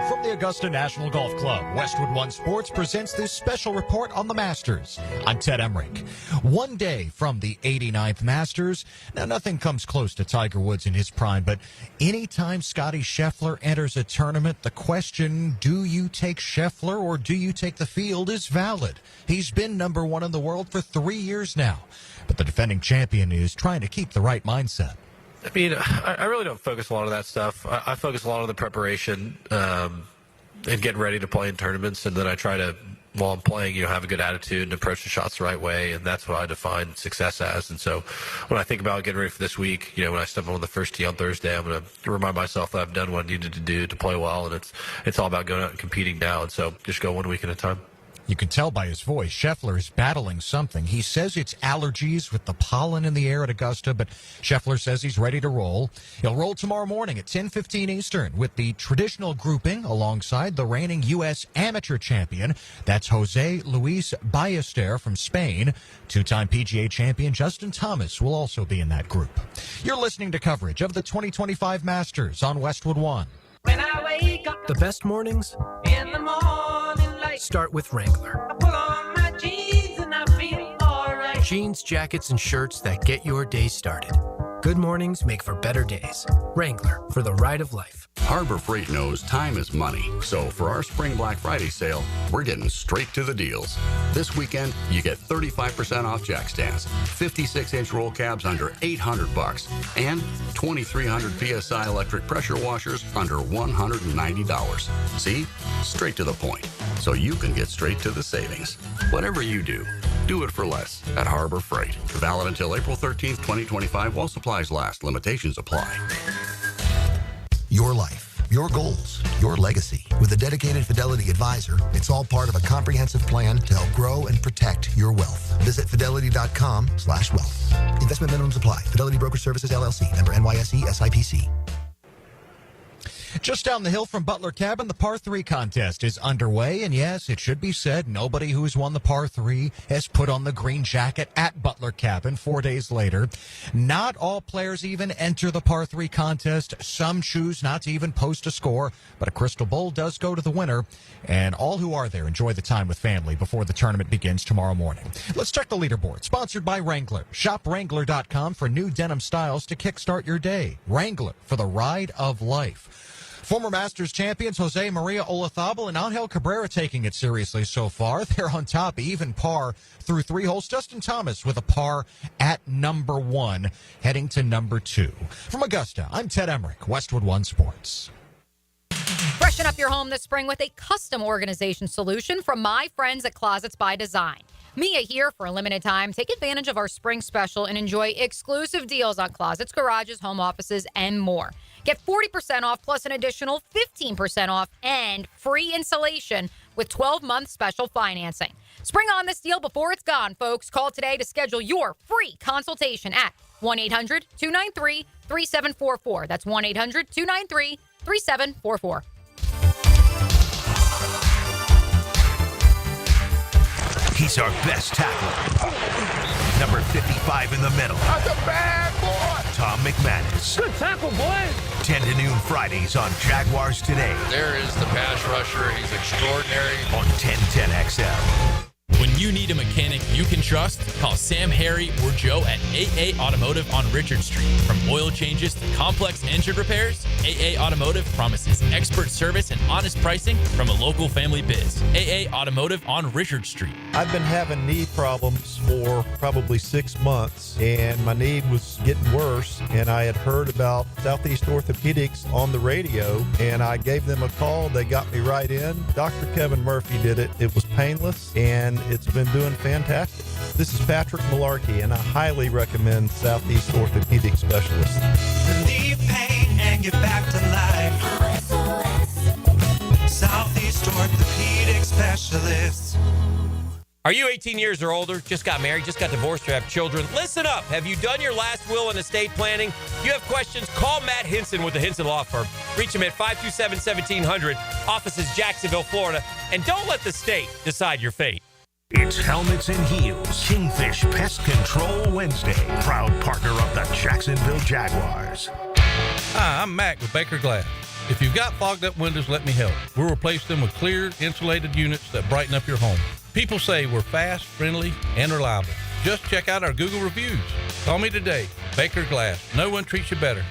From the Augusta National Golf Club, Westwood One Sports presents this special report on the Masters. I'm Ted Emmerich. One day from the 89th Masters. Now, nothing comes close to Tiger Woods in his prime, but anytime Scottie Scheffler enters a tournament, the question, do you take Scheffler or do you take the field, is valid. He's been number one in the world for 3 years now, but the defending champion is trying to keep the right mindset. I mean, I really don't focus a lot on that stuff. I focus a lot on the preparation and getting ready to play in tournaments, and then I try to, while I'm playing, have a good attitude and approach the shots the right way, and that's what I define success as. And so when I think about getting ready for this week, when I step on the first tee on Thursday, I'm going to remind myself that I've done what I needed to do to play well, and it's all about going out and competing now. And so just go 1 week at a time. You can tell by his voice, Scheffler is battling something. He says it's allergies with the pollen in the air at Augusta, but Scheffler says he's ready to roll. He'll roll tomorrow morning at 10:15 Eastern with the traditional grouping alongside the reigning U.S. amateur champion. That's Jose Luis Ballester from Spain. Two-time PGA champion Justin Thomas will also be in that group. You're listening to coverage of the 2025 Masters on Westwood One. When I wake up, the best mornings in the morning light start with Wrangler. I pull on my jeans and I feel all right. Jeans, jackets, and shirts that get your day started. Good mornings make for better days. Wrangler, for the ride of life. Harbor Freight knows time is money. So for our Spring Black Friday sale, we're getting straight to the deals. This weekend, you get 35% off jack stands, 56-inch roll cabs under $800, and 2,300 PSI electric pressure washers under $190. See? Straight to the point. So you can get straight to the savings. Whatever you do it for less at Harbor Freight. Valid until April 13th, 2025 while supplies last. Limitations apply. Your life, your goals, your legacy. With a dedicated Fidelity advisor, it's all part of a comprehensive plan to help grow and protect your wealth. Visit fidelity.com/wealth. Investment minimums apply. Fidelity Broker Services, LLC. Member NYSE, SIPC. Just down the hill from Butler Cabin, the par 3 contest is underway. And yes, it should be said, nobody who has won the par 3 has put on the green jacket at Butler Cabin 4 days later. Not all players even enter the par 3 contest. Some choose not to even post a score, but a crystal bowl does go to the winner. And all who are there enjoy the time with family before the tournament begins tomorrow morning. Let's check the leaderboard. Sponsored by Wrangler. Shop Wrangler.com for new denim styles to kickstart your day. Wrangler, for the ride of life. Former Masters champions Jose Maria Olazabal and Angel Cabrera taking it seriously so far. They're on top, even par through 3 holes. Justin Thomas with a par at number 1, heading to number 2. From Augusta, I'm Ted Emmerich, Westwood One Sports. Freshen up your home this spring with a custom organization solution from my friends at Closets by Design. Mia here for a limited time. Take advantage of our spring special and enjoy exclusive deals on closets, garages, home offices, and more. Get 40% off plus an additional 15% off and free installation with 12-month special financing. Spring on this deal before it's gone, folks. Call today to schedule your free consultation at 1-800-293-3744. That's 1-800-293-3744. He's our best tackler. Number 55 in the middle. That's a bad boy. Tom McManus. Good tackle, boy. 10 to noon Fridays on Jaguars Today. There is the pass rusher. He's extraordinary. On 1010XL. When you need a mechanic you can trust, call Sam, Harry, or Joe at AA Automotive on Richard Street. From oil changes to complex engine repairs, AA Automotive promises expert service and honest pricing from a local family biz. AA Automotive on Richard Street. I've been having knee problems for probably 6 months, and my knee was getting worse, and I had heard about Southeast Orthopedics on the radio, and I gave them a call. They got me right in. Dr. Kevin Murphy did it. It was painless, and it's been doing fantastic. This is Patrick Malarkey, and I highly recommend Southeast Orthopedic Specialists. Relieve pain and get back to life. Southeast Orthopedic Specialists. Are you 18 years or older, just got married, just got divorced, or have children? Listen up. Have you done your last will and estate planning? If you have questions, call Matt Hinson with the Hinson Law Firm. Reach him at 527-1700. Office is Jacksonville, Florida. And don't let the state decide your fate. It's Helmets and Heels Kingfish Pest Control Wednesday. Proud partner of the Jacksonville Jaguars. Hi, I'm Mac with Baker Glass. If you've got fogged up windows, let me help. We'll replace them with clear, insulated units that brighten up your home. People say we're fast, friendly, and reliable. Just check out our Google reviews. Call me today. Baker Glass. No one treats you better.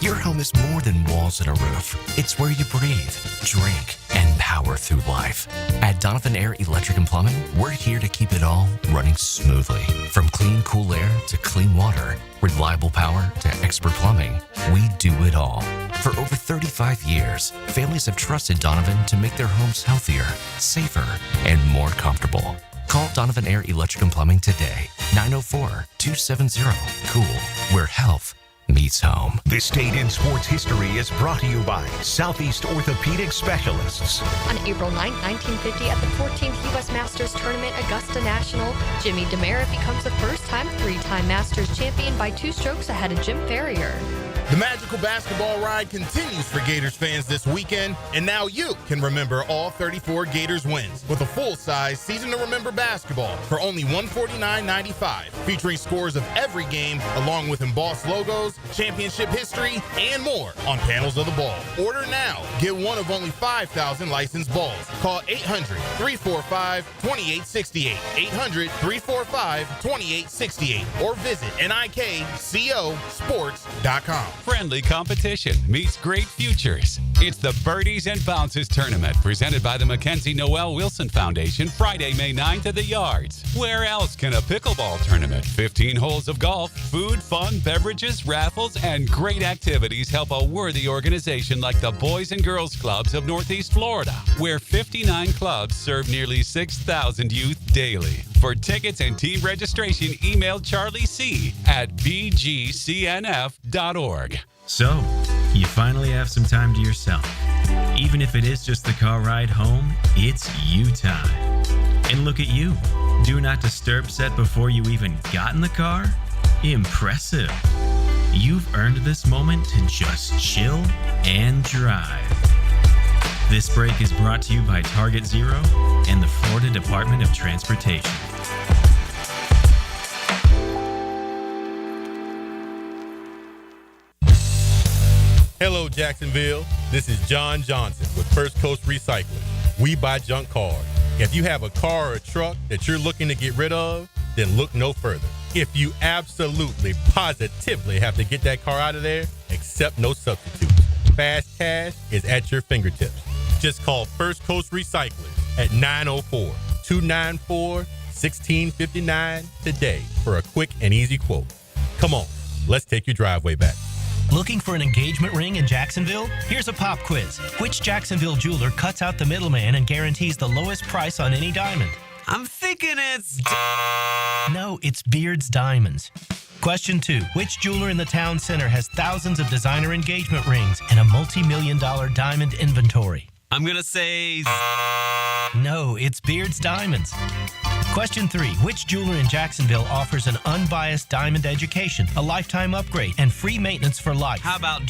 Your home is more than walls and a roof. It's where you breathe, drink, and power through life. At Donovan Air Electric and Plumbing, we're here to keep it all running smoothly. From clean, cool air to clean water, reliable power to expert plumbing, we do it all. For over 35 years, families have trusted Donovan to make their homes healthier, safer, and more comfortable. Call Donovan Air Electric and Plumbing today. 904-270-COOL, where health meets home. This Date in Sports History is brought to you by Southeast Orthopedic Specialists. On April 9, 1950, at the 14th U.S. Masters Tournament, Augusta National, Jimmy DeMera becomes the first-time three-time Masters champion by 2 strokes ahead of Jim Farrier. The magical basketball ride continues for Gators fans this weekend, and now you can remember all 34 Gators wins with a full-size Season to Remember basketball for only $149.95, featuring scores of every game along with embossed logos, championship history, and more on panels of the ball. Order now. Get one of only 5,000 licensed balls. Call 800-345-2868, 800-345-2868, or visit nikcosports.com. Friendly competition meets great futures. It's the Birdies and Bounces Tournament presented by the Mackenzie Noel Wilson Foundation Friday, May 9th at the Yards. Where else can a pickleball tournament, 15 holes of golf, food, fun, beverages, raffles, and great activities help a worthy organization like the Boys and Girls Clubs of Northeast Florida, where 59 clubs serve nearly 6,000 youth daily. For tickets and team registration, email Charlie C. at bgcnf.org. So, you finally have some time to yourself. Even if it is just the car ride home, it's you time. And look at you. Do not disturb set before you even got in the car? Impressive. You've earned this moment to just chill and drive. This break is brought to you by Target Zero and the Florida Department of Transportation. Hello, Jacksonville. This is John Johnson with First Coast Recycling. We buy junk cars. If you have a car or a truck that you're looking to get rid of, then look no further. If you absolutely, positively have to get that car out of there, accept no substitutes. Fast cash is at your fingertips. Just call First Coast Recycling at 904-294-1659 today for a quick and easy quote. Come on, let's take your driveway back. Looking for an engagement ring in Jacksonville? Here's a pop quiz. Which Jacksonville jeweler cuts out the middleman and guarantees the lowest price on any diamond? I'm thinking it's... No, it's Beard's Diamonds. Question 2. Which jeweler in the town center has thousands of designer engagement rings and a multi-million-dollar diamond inventory? I'm going to say... No, it's Beard's Diamonds. Question 3. Which jeweler in Jacksonville offers an unbiased diamond education, a lifetime upgrade, and free maintenance for life? How about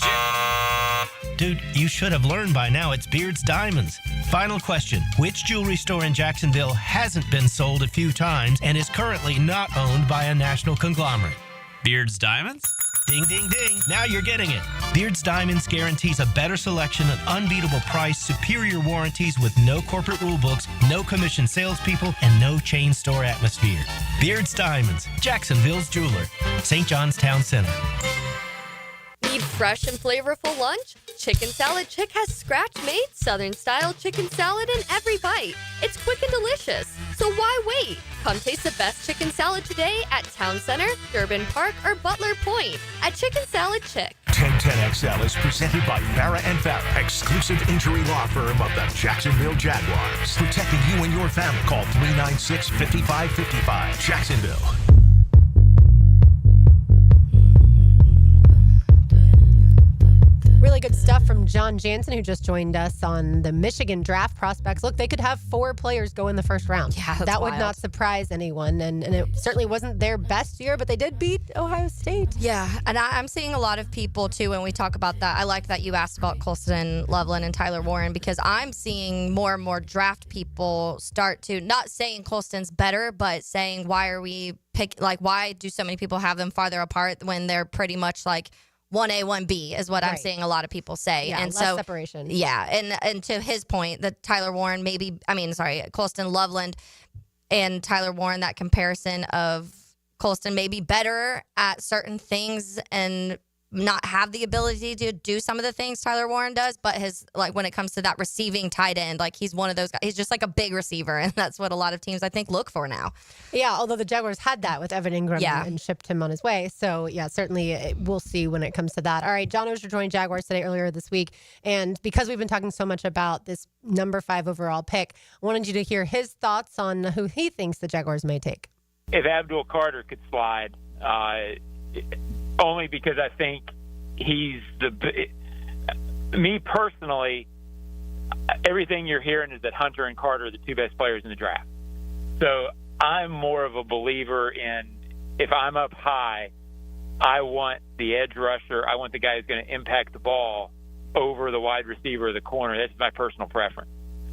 Dude, you should have learned by now it's Beard's Diamonds. Final question. Which jewelry store in Jacksonville hasn't been sold a few times and is currently not owned by a national conglomerate? Beard's Diamonds? Ding, ding, ding. Now you're getting it. Beard's Diamonds guarantees a better selection, an unbeatable price, superior warranties with no corporate rule books, no commission salespeople, and no chain store atmosphere. Beard's Diamonds, Jacksonville's jeweler. St. John's Town Center. Need fresh and flavorful lunch? Chicken Salad Chick has scratch-made Southern-style chicken salad in every bite. It's quick and delicious, so why wait? Come taste the best chicken salad today at Town Center, Durbin Park, or Butler Point at Chicken Salad Chick. 1010XL is presented by Farah and Farah, exclusive injury law firm of the Jacksonville Jaguars. Protecting you and your family. Call 396-5555. Jacksonville. Really good stuff from John Jansen, who just joined us on the Michigan draft prospects. Look, they could have 4 players go in the first round. Yeah, that would wild. not surprise anyone. And it certainly wasn't their best year, but they did beat Ohio State. Yeah, and I'm seeing a lot of people, too, when we talk about that. I like that you asked about Colston Loveland and Tyler Warren, because I'm seeing more and more draft people start to, not saying Colston's better, but saying why are we why do so many people have them farther apart when they're pretty much like 1A, 1B is what I'm seeing a lot of people say. Yeah, and less so separation. Yeah, and to his point, that Tyler Warren Colston Loveland and Tyler Warren, that comparison of Colston may be better at certain things and not have the ability to do some of the things Tyler Warren does, but his, like, when it comes to that receiving tight end, like, he's one of those guys. He's just like a big receiver, and that's what a lot of teams, I think, look for now. Yeah, although the Jaguars had that with Evan Ingram and shipped him on his way. So, yeah, certainly we'll see when it comes to that. All right, John Oehser joined Jaguars today earlier this week, and because we've been talking so much about this number 5 overall pick, I wanted you to hear his thoughts on who he thinks the Jaguars may take. If Abdul Carter could slide, only because I think he's me personally, everything you're hearing is that Hunter and Carter are the 2 best players in the draft. So I'm more of a believer in, if I'm up high, I want the edge rusher. I want the guy who's going to impact the ball over the wide receiver or the corner. That's my personal preference.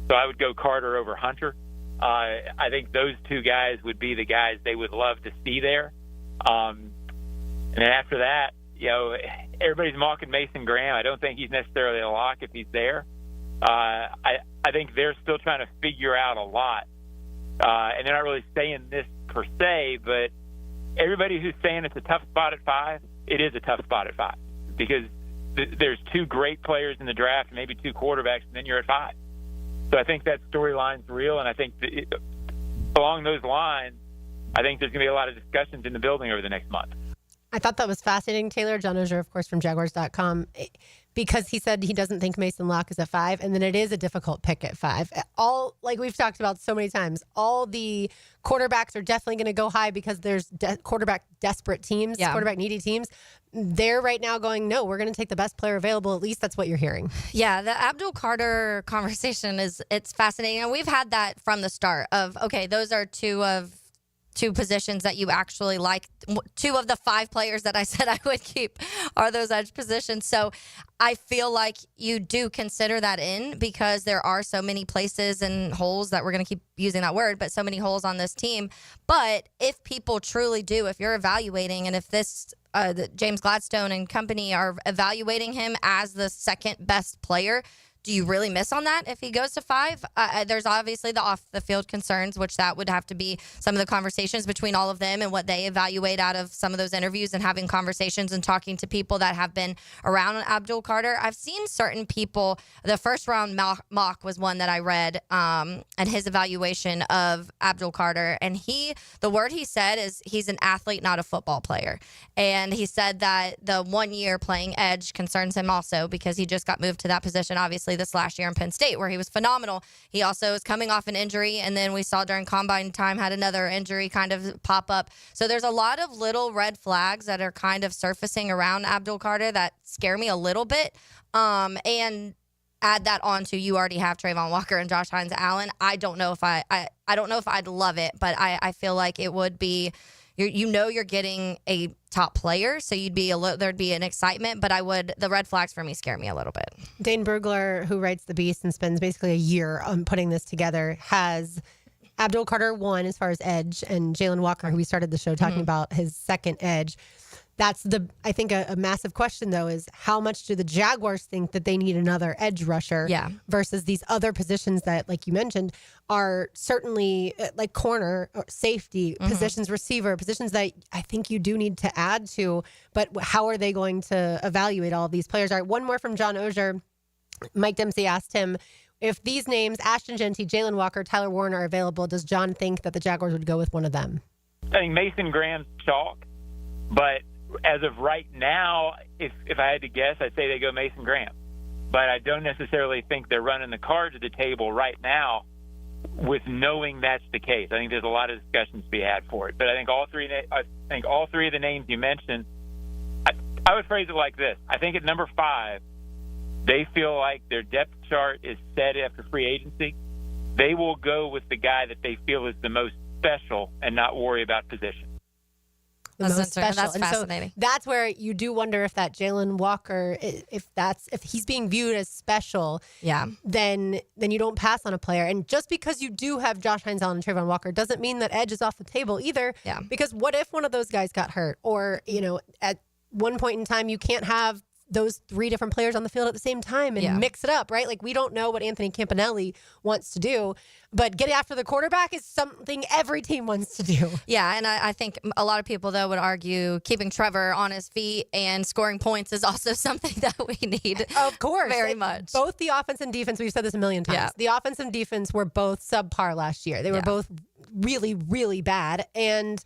So I would go Carter over Hunter. I think those 2 guys would be the guys they would love to see there. And then after that, everybody's mocking Mason Graham. I don't think he's necessarily a lock if he's there. I think they're still trying to figure out a lot. And they're not really saying this per se, but everybody who's saying it's a tough spot at 5, it is a tough spot at 5. because there's two great players in the draft, maybe two quarterbacks, and then you're at 5. So I think that storyline's real, and I think along those lines, I think there's going to be a lot of discussions in the building over the next month. I thought that was fascinating, Taylor. John Ogier, of course, from Jaguars.com, because he said he doesn't think Mason Locke is at 5, and then it is a difficult pick at 5. All, like we've talked about so many times, all the quarterbacks are definitely going to go high because there's quarterback desperate teams, quarterback needy teams. They're right now going, no, we're going to take the best player available. At least that's what you're hearing. Yeah, the Abdul Carter conversation it's fascinating. And we've had that from the start of, okay, those are two positions that you actually like. 2 of the 5 players that I said I would keep are those edge positions. So I feel like you do consider that in because there are so many places and holes that we're going to keep using that word, but so many holes on this team. But if people truly do, if you're evaluating and if this James Gladstone and company are evaluating him as the second best player, do you really miss on that if he goes to 5? There's obviously the off-the-field concerns, which that would have to be some of the conversations between all of them and what they evaluate out of some of those interviews and having conversations and talking to people that have been around Abdul Carter. I've seen certain people, the first-round mock was one that I read, and his evaluation of Abdul Carter. And the word he said is he's an athlete, not a football player. And he said that the 1 year playing edge concerns him also because he just got moved to that position, obviously, this last year in Penn State where he was phenomenal. He also is coming off an injury, and then we saw during combine time had another injury kind of pop up. So there's a lot of little red flags that are kind of surfacing around Abdul Carter that scare me a little bit. And add that on to you already have Trayvon Walker and Josh Hines Allen. I don't know if I don't know if I'd love it, but I feel like it would be. You're getting a top player, so there'd be an excitement, but the red flags for me scare me a little bit. Dane Brugler, who writes The Beast and spends basically a year on putting this together, has Abdul Carter 1 as far as edge, and Jalen Walker, who we started the show talking about, his second edge. That's I think a massive question, though, is how much do the Jaguars think that they need another edge rusher versus these other positions that, like you mentioned, are certainly like corner, or safety, positions, receiver, positions that I think you do need to add to. But how are they going to evaluate all of these players? All right, one more from John Ogier. Mike Dempsey asked him, if these names, Ashton Genty, Jalen Walker, Tyler Warren, are available, does John think that the Jaguars would go with one of them? I think Mason Graham's chalk, but as of right now, if I had to guess, I'd say they go Mason Graham. But I don't necessarily think they're running the card to the table right now with knowing that's the case. I think there's a lot of discussions to be had for it. But I think all three of the names you mentioned, I would phrase it like this. I think at number 5, they feel like their depth chart is set after free agency. They will go with the guy that they feel is the most special and not worry about position. That's fascinating. So that's where you do wonder if that Jalen Walker, if he's being viewed as special, then you don't pass on a player. And just because you do have Josh Hines Allen and Trayvon Walker doesn't mean that edge is off the table either. Yeah. Because what if one of those guys got hurt, or at one point in time you can't have those 3 different players on the field at the same time and mix it up, right? Like, we don't know what Anthony Campanelli wants to do, but getting after the quarterback is something every team wants to do. Yeah, and I think a lot of people, though, would argue keeping Trevor on his feet and scoring points is also something that we need. Of course. Very much. Both the offense and defense, we've said this a million times. Yeah. The offense and defense were both subpar last year. They were both really, really bad. And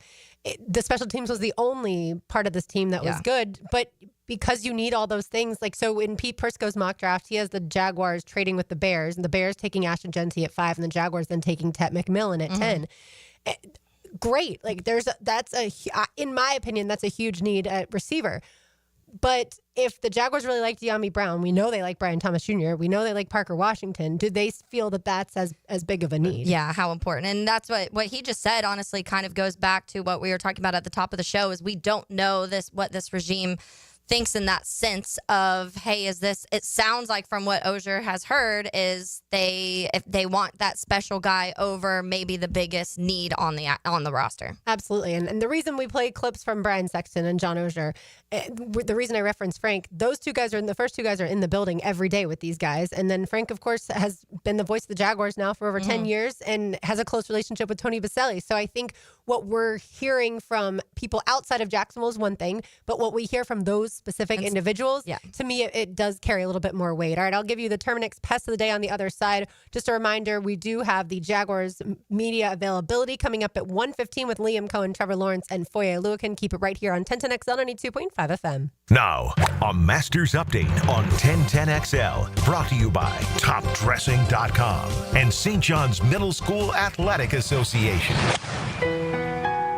the special teams was the only part of this team that was good. But because you need all those things, like, so in Pete Prisco's mock draft, he has the Jaguars trading with the Bears, and the Bears taking Ashton Genty at 5, and the Jaguars then taking Tet McMillan at 10. Great. Like, in my opinion, that's a huge need at receiver. But if the Jaguars really like De'Ami Brown, we know they like Brian Thomas Jr., we know they like Parker Washington, do they feel that that's as big of a need? Yeah, how important. And that's what he just said, honestly, kind of goes back to what we were talking about at the top of the show, is we don't know what this regime thinks in that sense of, hey, it sounds like from what Ogier has heard is if they want that special guy over maybe the biggest need on the roster. Absolutely. And the reason we play clips from Brian Sexton and John Ogier, the reason I reference Frank, the first two guys are in the building every day with these guys. And then Frank, of course, has been the voice of the Jaguars now for over 10 years and has a close relationship with Tony Baselli. So I think what we're hearing from people outside of Jacksonville is one thing, but what we hear from those specific individuals, to me, it does carry a little bit more weight. All right, I'll give you the Terminix Pest of the Day on the other side. Just a reminder, we do have the Jaguars media availability coming up at 1:15 with Liam Cohen, Trevor Lawrence, and Foye Oluokun. Keep it right here on 1010XL 92.5 FM. Now, a Masters update on 1010XL, brought to you by TopDressing.com and St. John's Middle School Athletic Association.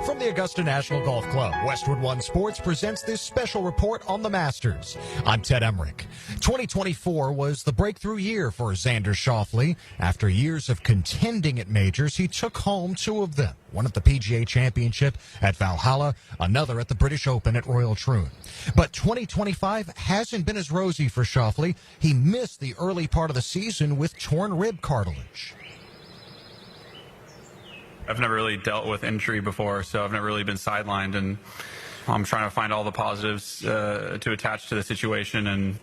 From the Augusta National Golf Club, Westwood One Sports presents this special report on the Masters. I'm Ted Emmerich. 2024 was the breakthrough year for Xander Schauffele. After years of contending at majors, he took home 2 of them. One at the PGA Championship at Valhalla, another at the British Open at Royal Troon. But 2025 hasn't been as rosy for Schauffele. He missed the early part of the season with torn rib cartilage. I've never really dealt with injury before, so I've never really been sidelined, and I'm trying to find all the positives to attach to the situation, and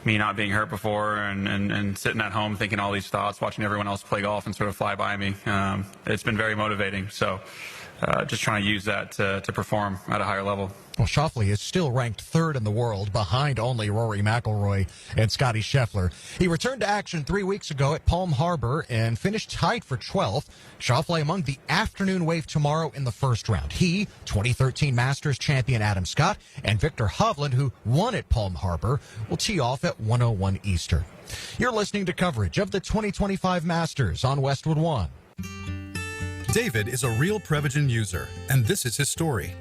me not being hurt before and sitting at home thinking all these thoughts, watching everyone else play golf and sort of fly by me. It's been very motivating, so just trying to use that to perform at a higher level. Well, Schauffele is still ranked 3rd in the world, behind only Rory McIlroy and Scotty Scheffler. He returned to action 3 weeks ago at Palm Harbor and finished tied for 12th. Schauffele among the afternoon wave tomorrow in the first round. He, 2013 Masters champion Adam Scott, and Victor Hovland, who won at Palm Harbor, will tee off at 1:01 Eastern. You're listening to coverage of the 2025 Masters on Westwood One. David is a real Prevagen user, and this is his story.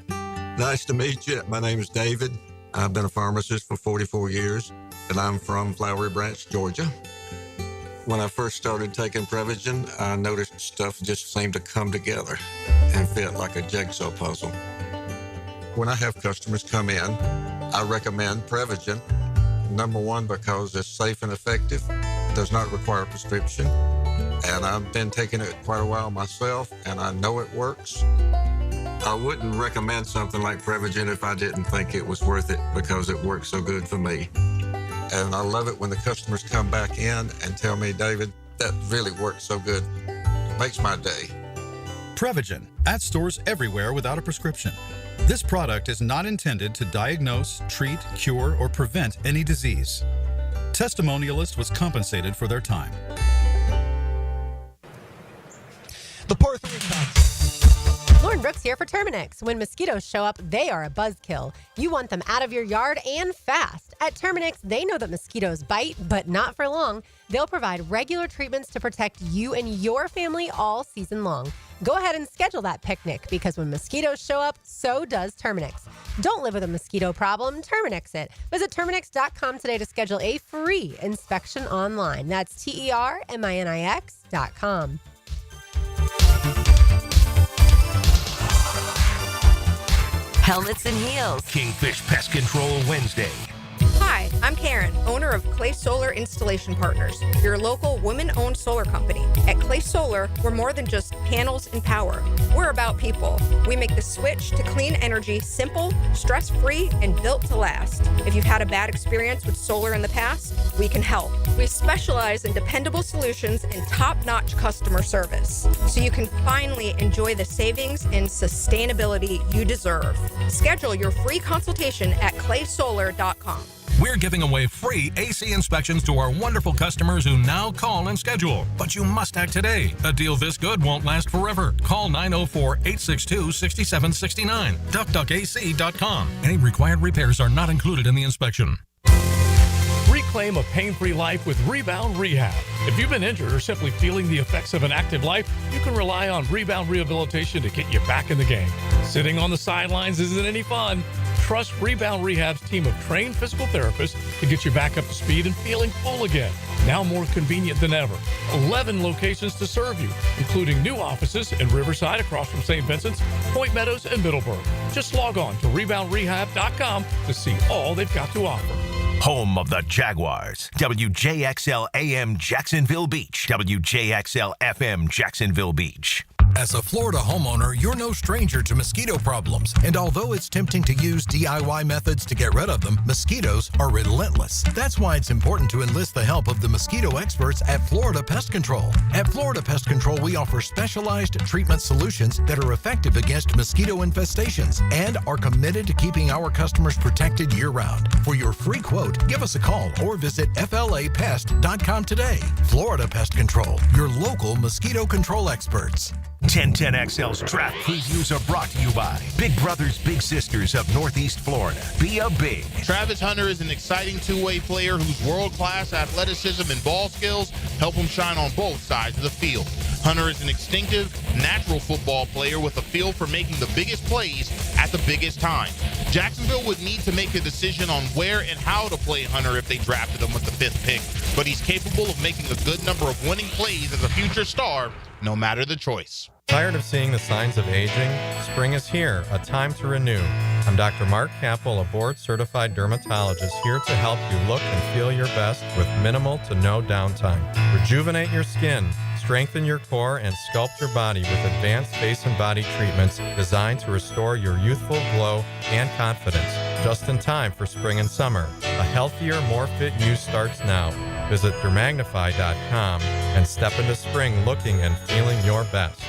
Nice to meet you. My name is David. I've been a pharmacist for 44 years, and I'm from Flowery Branch, Georgia. When I first started taking Prevagen, I noticed stuff just seemed to come together and fit like a jigsaw puzzle. When I have customers come in, I recommend Prevagen. Number one, because it's safe and effective, does not require a prescription, and I've been taking it quite a while myself, and I know it works. I wouldn't recommend something like Prevagen if I didn't think it was worth it, because it works so good for me. And I love it when the customers come back in and tell me, David, that really works so good. It makes my day. Prevagen, at stores everywhere without a prescription. This product is not intended to diagnose, treat, cure, or prevent any disease. Testimonialist was compensated for their time. The par 3 contest. Lauren Brooks here for Terminix. When mosquitoes show up, they are a buzzkill. You want them out of your yard and fast. At Terminix, they know that mosquitoes bite, but not for long. They'll provide regular treatments to protect you and your family all season long. Go ahead and schedule that picnic, because when mosquitoes show up, so does Terminix. Don't live with a mosquito problem, Terminix it. Visit Terminix.com today to schedule a free inspection online. That's TERMINIX.com. Helmets and heels. Kingfish Pest Control Wednesday. Hi, I'm Karen, owner of Clay Solar Installation Partners, your local women-owned solar company. At Clay Solar, we're more than just panels and power. We're about people. We make the switch to clean energy simple, stress-free, and built to last. If you've had a bad experience with solar in the past, we can help. We specialize in dependable solutions and top-notch customer service, so you can finally enjoy the savings and sustainability you deserve. Schedule your free consultation at claysolar.com. We're giving away free AC inspections to our wonderful customers who now call and schedule. But you must act today. A deal this good won't last forever. Call 904-862-6769. DuckDuckAC.com. Any required repairs are not included in the inspection. Reclaim a pain-free life with Rebound Rehab. If you've been injured or simply feeling the effects of an active life, you can rely on Rebound Rehabilitation to get you back in the game. Sitting on the sidelines isn't any fun. Trust Rebound Rehab's team of trained physical therapists to get you back up to speed and feeling full again. Now more convenient than ever. 11 locations to serve you, including new offices in Riverside across from St. Vincent's, Point Meadows, and Middleburg. Just log on to reboundrehab.com to see all they've got to offer. Home of the Jaguars. WJXL AM Jacksonville Beach. WJXL FM Jacksonville Beach. As a Florida homeowner, you're no stranger to mosquito problems. And although it's tempting to use DIY methods to get rid of them, mosquitoes are relentless. That's why it's important to enlist the help of the mosquito experts at Florida Pest Control. At Florida Pest Control, we offer specialized treatment solutions that are effective against mosquito infestations and are committed to keeping our customers protected year-round. For your free quote, give us a call or visit flapest.com today. Florida Pest Control, your local mosquito control experts. 1010XL's draft previews are brought to you by Big Brothers Big Sisters of Northeast Florida. Be a big. Travis Hunter is an exciting two-way player whose world-class athleticism and ball skills help him shine on both sides of the field. Hunter is an instinctive, natural football player with a feel for making the biggest plays at the biggest time. Jacksonville would need to make a decision on where and how to play Hunter if they drafted him with the 5th pick, but he's capable of making a good number of winning plays as a future star, no matter the choice. Tired of seeing the signs of aging? Spring is here, a time to renew. I'm Dr. Mark Capel, a board-certified dermatologist, here to help you look and feel your best with minimal to no downtime. Rejuvenate your skin, strengthen your core, and sculpt your body with advanced face and body treatments designed to restore your youthful glow and confidence. Just in time for spring and summer. A healthier, more fit you starts now. Visit dermagnify.com and step into spring looking and feeling your best.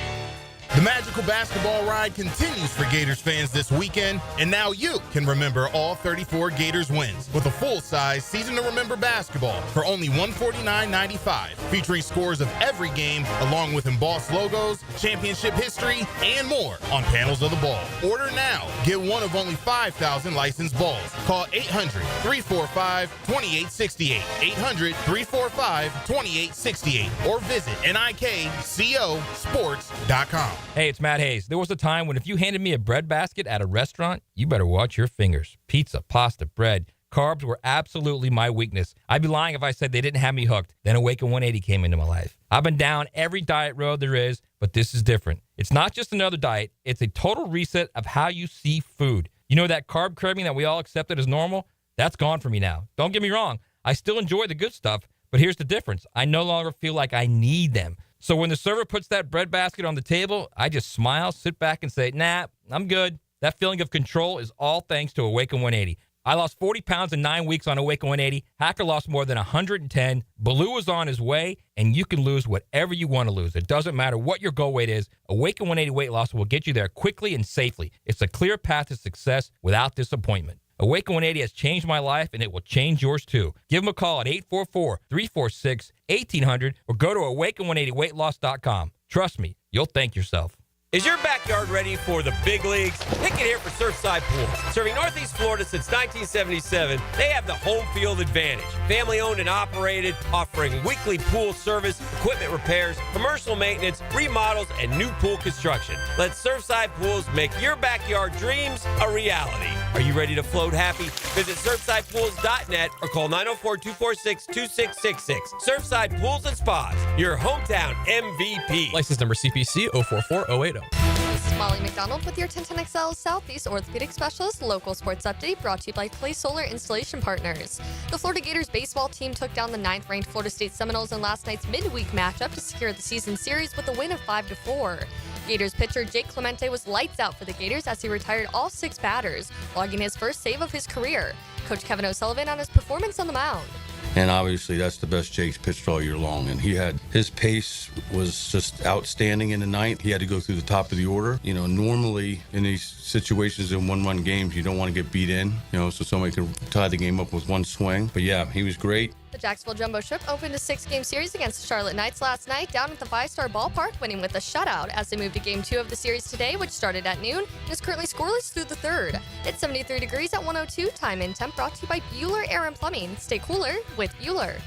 The magical basketball ride continues for Gators fans this weekend, and now you can remember all 34 Gators wins with a full-size Season to Remember basketball for only $149.95, featuring scores of every game along with embossed logos, championship history, and more on panels of the ball. Order now. Get one of only 5,000 licensed balls. Call 800-345-2868, 800-345-2868, or visit nikcosports.com. Hey, it's Matt Hayes. There was a time when if you handed me a bread basket at a restaurant, you better watch your fingers. Pizza, pasta, bread. Carbs were absolutely my weakness. I'd be lying if I said they didn't have me hooked. Then Awaken 180 came into my life. I've been down every diet road there is, but this is different. It's not just another diet. It's a total reset of how you see food. You know that carb craving that we all accepted as normal? That's gone for me now. Don't get me wrong. I still enjoy the good stuff, but here's the difference. I no longer feel like I need them. So when the server puts that bread basket on the table, I just smile, sit back, and say, nah, I'm good. That feeling of control is all thanks to Awaken 180. I lost 40 pounds in 9 weeks on Awaken 180. Hacker lost more than 110. Baloo is on his way, and you can lose whatever you want to lose. It doesn't matter what your goal weight is. Awaken 180 weight loss will get you there quickly and safely. It's a clear path to success without disappointment. Awaken 180 has changed my life, and it will change yours too. Give them a call at 844-346-1800 or go to awaken180weightloss.com. Trust me, you'll thank yourself. Is your backyard ready for the big leagues? Pick it here for Surfside Pools. Serving Northeast Florida since 1977, they have the home field advantage. Family owned and operated, offering weekly pool service, equipment repairs, commercial maintenance, remodels, and new pool construction. Let Surfside Pools make your backyard dreams a reality. Are you ready to float happy? Visit surfsidepools.net or call 904-246-2666. Surfside Pools and Spas, your hometown MVP. License number CPC 044080. This is Molly McDonald with your 1010XL Southeast Orthopedic Specialist local sports update brought to you by Clay Solar Installation Partners. The Florida Gators baseball team took down the 9th-ranked Florida State Seminoles in last night's midweek matchup to secure the season series with a win of 5-4. Gators pitcher Jake Clemente was lights out for the Gators as he retired all 6 batters, logging his first save of his career. Coach Kevin O'Sullivan on his performance on the mound. And obviously that's the best Jake's pitched all year long. And his pace was just outstanding in the 9th. He had to go through the top of the order. You know, normally in these situations in one-run games, you don't want to get beat in, so somebody can tie the game up with one swing. But yeah, he was great. The Jacksonville Jumbo Shrimp opened a 6-game series against the Charlotte Knights last night down at the 5-Star Ballpark, winning with a shutout as they moved to Game 2 of the series today, which started at noon and is currently scoreless through the 3rd. It's 73 degrees at 102. Time and temp brought to you by Bueller Air and Plumbing. Stay cooler with Bueller.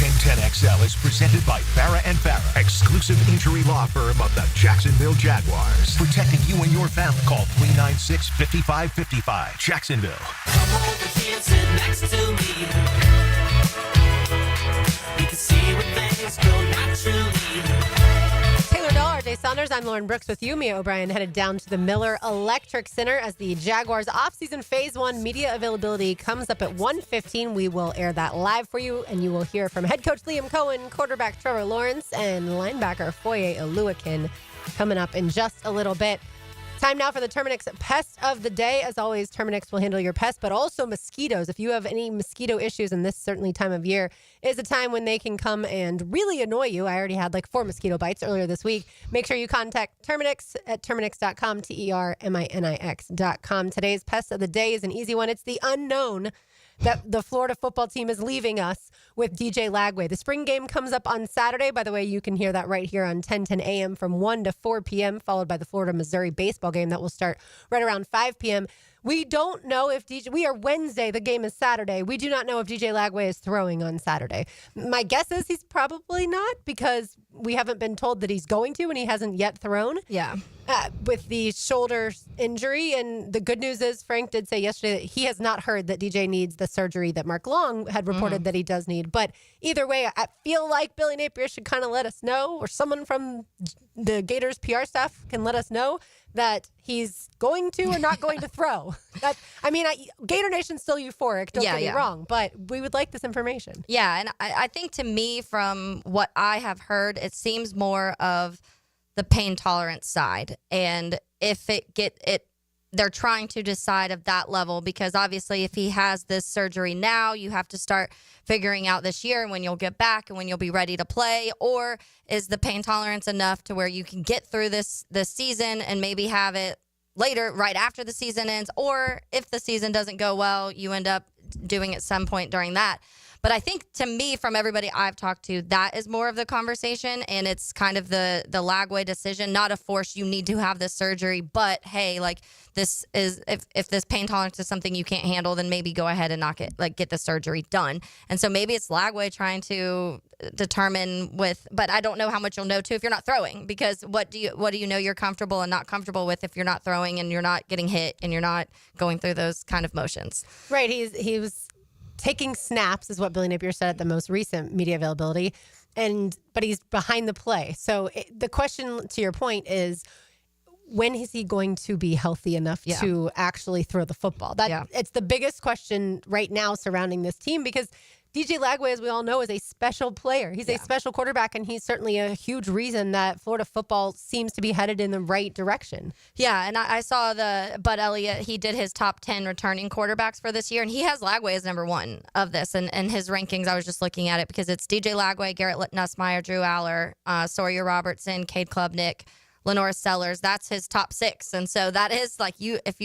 1010XL is presented by Farah & Farah, exclusive injury law firm of the Jacksonville Jaguars. Protecting you and your family. Call 396-5555. Jacksonville. Come over here, sit next to me. We can see where things go naturally. Taylor Doll, RJ Saunders. I'm Lauren Brooks with you. Mia O'Brien headed down to the Miller Electric Center as the Jaguars offseason Phase 1 media availability comes up at 1:15. We will air that live for you, and you will hear from head coach Liam Cohen, quarterback Trevor Lawrence, and linebacker Foye Oluwakin coming up in just a little bit. Time now for the Terminix Pest of the Day. As always, Terminix will handle your pests, but also mosquitoes. If you have any mosquito issues, and this certainly time of year is a time when they can come and really annoy you. I already had like 4 mosquito bites earlier this week. Make sure you contact Terminix at Terminix.com, Terminix.com. Today's Pest of the Day is an easy one. It's the unknown that the Florida football team is leaving us with DJ Lagway. The spring game comes up on Saturday. By the way, you can hear that right here on 10:10 a.m. from 1 to 4 p.m., followed by the Florida-Missouri baseball game that will start right around 5 p.m. We don't know if we are Wednesday. The game is Saturday. We do not know if DJ Lagway is throwing on Saturday. My guess is he's probably not because we haven't been told that he's going to, and he hasn't yet thrown. Yeah. With the shoulder injury. And the good news is Frank did say yesterday that he has not heard that DJ needs the surgery that Mark Long had reported that he does need. But either way, I feel like Billy Napier should kind of let us know, or someone from the Gators PR staff can let us know that he's going to or not going to throw. Gator Nation's still euphoric, don't get me wrong, but we would like this information. Yeah, and I think to me, from what I have heard, it seems more of the pain tolerance side. And if they're trying to decide of that level, because obviously if he has this surgery now, you have to start figuring out this year when you'll get back and when you'll be ready to play. Or is the pain tolerance enough to where you can get through this season and maybe have it later, right after the season ends? Or if the season doesn't go well, you end up doing it some point during that. But I think, to me, from everybody I've talked to, that is more of the conversation, and it's kind of the Lagway decision, not a force, you need to have this surgery, but hey, like, this is, if this pain tolerance is something you can't handle, then maybe go ahead and get the surgery done. And so maybe it's Lagway trying to determine but I don't know how much you'll know too if you're not throwing, because what do you know you're comfortable and not comfortable with if you're not throwing and you're not getting hit and you're not going through those kind of motions. Right. He was taking snaps, is what Billy Napier said at the most recent media availability, but he's behind the play. So the question, to your point, is when is he going to be healthy enough to actually throw the football? It's the biggest question right now surrounding this team, because DJ Lagway, as we all know, is a special player. He's a special quarterback, and he's certainly a huge reason that Florida football seems to be headed in the right direction. Yeah, and I saw Bud Elliott, he did his top 10 returning quarterbacks for this year, and he has Lagway as number 1 of this. And his rankings, I was just looking at it, because it's DJ Lagway, Garrett Nussmeier, Drew Aller, Sawyer Robertson, Cade Klubnik, Lenore Sellers. That's his top 6. And so that is like, if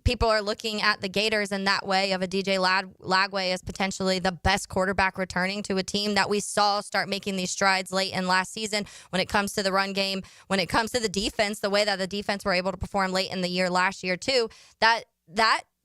people are looking at the Gators in that way of a DJ Lagway as potentially the best quarterback returning to a team that we saw start making these strides late in last season when it comes to the run game, when it comes to the defense, the way that the defense were able to perform late in the year last year too, that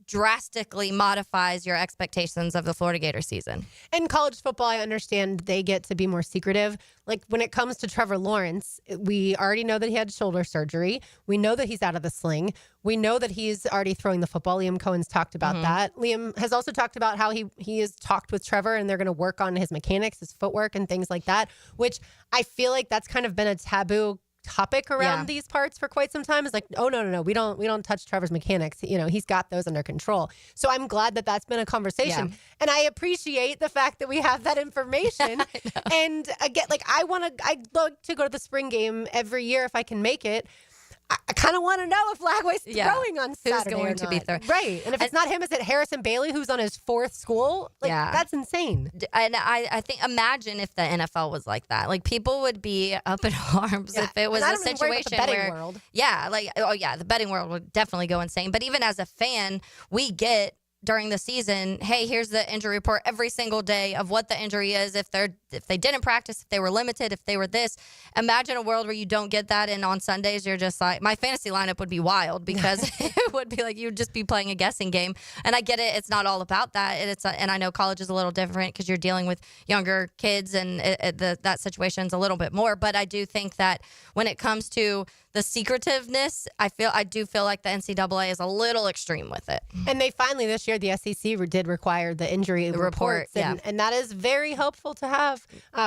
drastically modifies your expectations of the Florida Gator season. In college football, I understand they get to be more secretive. Like when it comes to Trevor Lawrence, we already know that he had shoulder surgery. We know that he's out of the sling. We know that he's already throwing the football. Liam Cohen's talked about that. Liam has also talked about how he has talked with Trevor, and they're going to work on his mechanics, his footwork, and things like that, which I feel like that's kind of been a taboo topic around these parts for quite some time. Is like, oh no, we don't touch Trevor's mechanics. You know, he's got those under control. So I'm glad that that's been a conversation, and I appreciate the fact that we have that information. And again, like I'd love to go to the spring game every year if I can make it. I kind of want to know if Lagway's throwing on Saturday. Who's going to be throwing? Right. And if it's not him, is it Harrison Bailey, who's on his 4th school? Like, that's insane. And I think, imagine if the NFL was like that. Like, people would be up in arms if it was a situation where, world. The betting world would definitely go insane. But even as a fan, we get during the season, hey, here's the injury report every single day of what the injury is, if they didn't practice, if they were limited, if they were this. Imagine a world where you don't get that, and on Sundays you're just like, my fantasy lineup would be wild, because it would be like you'd just be playing a guessing game. And I get it, it's not all about that. And I know college is a little different because you're dealing with younger kids, and that situation's a little bit more. But I do think that when it comes to the secretiveness, I do feel like the NCAA is a little extreme with it. And they finally this year year, the SEC did require the injury reports, and that is very helpful to have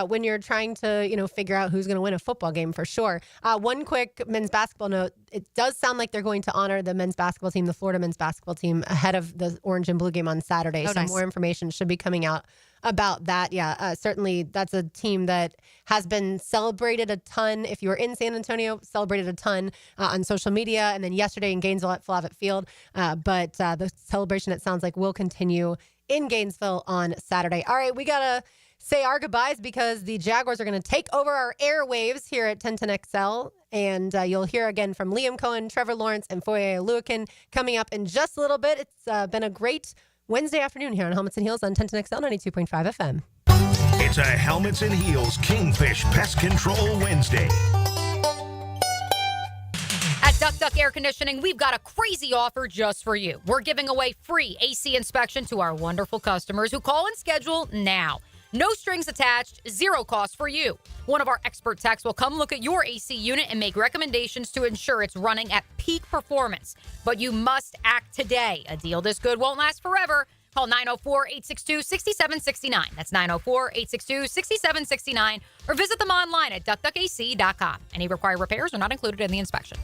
when you're trying to, figure out who's going to win a football game for sure. One quick men's basketball note: it does sound like they're going to honor the men's basketball team, the Florida men's basketball team, ahead of the orange and blue game on Saturday. So more information should be coming out about that. Certainly that's a team that has been celebrated a ton. If you were in San Antonio, celebrated a ton on social media, and then yesterday in Gainesville at Flavitt Field. But the celebration, it sounds like, will continue in Gainesville on Saturday. All right, we got to say our goodbyes because the Jaguars are going to take over our airwaves here at 1010XL. And you'll hear again from Liam Cohen, Trevor Lawrence, and Foye Oluokun coming up in just a little bit. It's been a great Wednesday afternoon here on Helmets and Heels on 1010XL 92.5 FM. It's a Helmets and Heels Kingfish Pest Control Wednesday. At Duck Duck Air Conditioning, we've got a crazy offer just for you. We're giving away free AC inspection to our wonderful customers who call and schedule now. No strings attached, zero cost for you. One of our expert techs will come look at your AC unit and make recommendations to ensure it's running at peak performance. But you must act today. A deal this good won't last forever. Call 904-862-6769. That's 904-862-6769. Or visit them online at duckduckac.com. Any required repairs are not included in the inspection.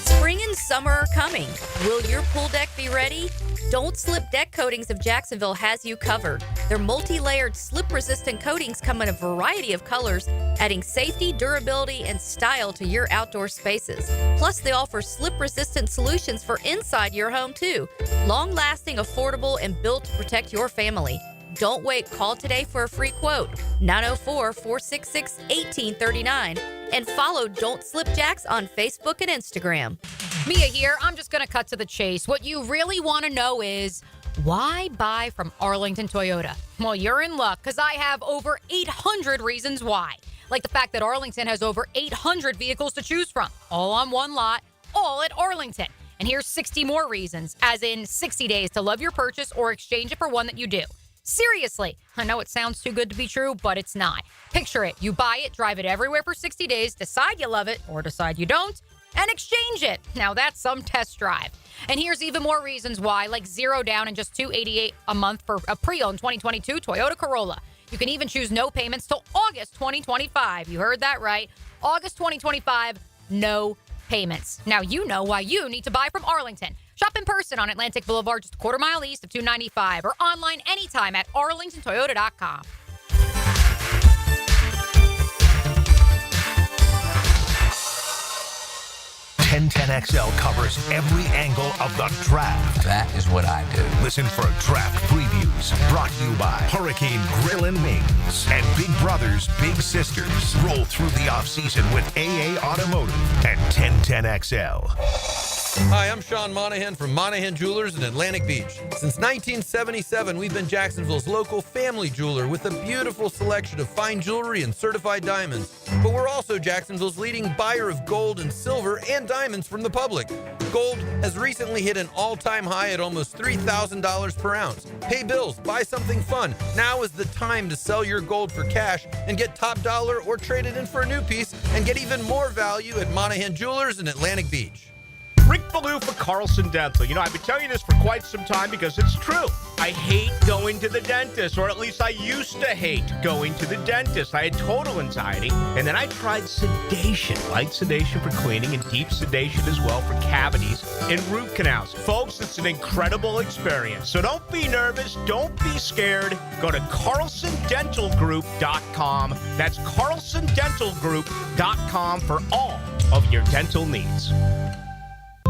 Spring and summer are coming. Will your pool deck be ready? Don't Slip Deck Coatings of Jacksonville has you covered. Their multi-layered slip-resistant coatings come in a variety of colors, adding safety, durability, and style to your outdoor spaces. Plus, they offer slip-resistant solutions for inside your home, too. Long-lasting, affordable, and built to protect your family. Don't wait. Call today for a free quote. 904-466-1839. And follow Don't Slip Jacks on Facebook and Instagram. Mia here. I'm just going to cut to the chase. What you really want to know is, why buy from Arlington Toyota? Well, you're in luck because I have over 800 reasons why. Like the fact that Arlington has over 800 vehicles to choose from, all on one lot, all at Arlington. And here's 60 more reasons, as in 60 days to love your purchase or exchange it for one that you do. Seriously, I know it sounds too good to be true, but it's not. Picture it. You buy it, drive it everywhere for 60 days, decide you love it or decide you don't, and exchange it. Now that's some test drive. And here's even more reasons why, like zero down and just $288 a month for a pre-owned 2022 Toyota Corolla. You can even choose no payments till August 2025. You heard that right. August 2025, no payments. Now you know why you need to buy from Arlington. Shop in person on Atlantic Boulevard, just a quarter mile east of 295, or online anytime at arlingtontoyota.com. 1010XL covers every angle of the draft. That is what I do. Listen for draft previews brought to you by Hurricane Grill and Wings and Big Brothers Big Sisters. Roll through the offseason with AA Automotive and 1010XL. Hi, I'm Sean Monahan from Monahan Jewelers in Atlantic Beach. Since 1977, we've been Jacksonville's local family jeweler with a beautiful selection of fine jewelry and certified diamonds. But we're also Jacksonville's leading buyer of gold and silver and diamonds from the public. Gold has recently hit an all-time high at almost $3,000 per ounce. Pay bills, buy something fun. Now is the time to sell your gold for cash and get top dollar, or trade it in for a new piece and get even more value at Monahan Jewelers in Atlantic Beach. Rick Ballou for Carlson Dental. You know, I've been telling you this for quite some time because it's true. I hate going to the dentist, or at least I used to hate going to the dentist. I had total anxiety, and then I tried sedation, light sedation for cleaning and deep sedation as well for cavities and root canals. Folks, it's an incredible experience. So don't be nervous. Don't be scared. Go to carlsondentalgroup.com. That's carlsondentalgroup.com for all of your dental needs.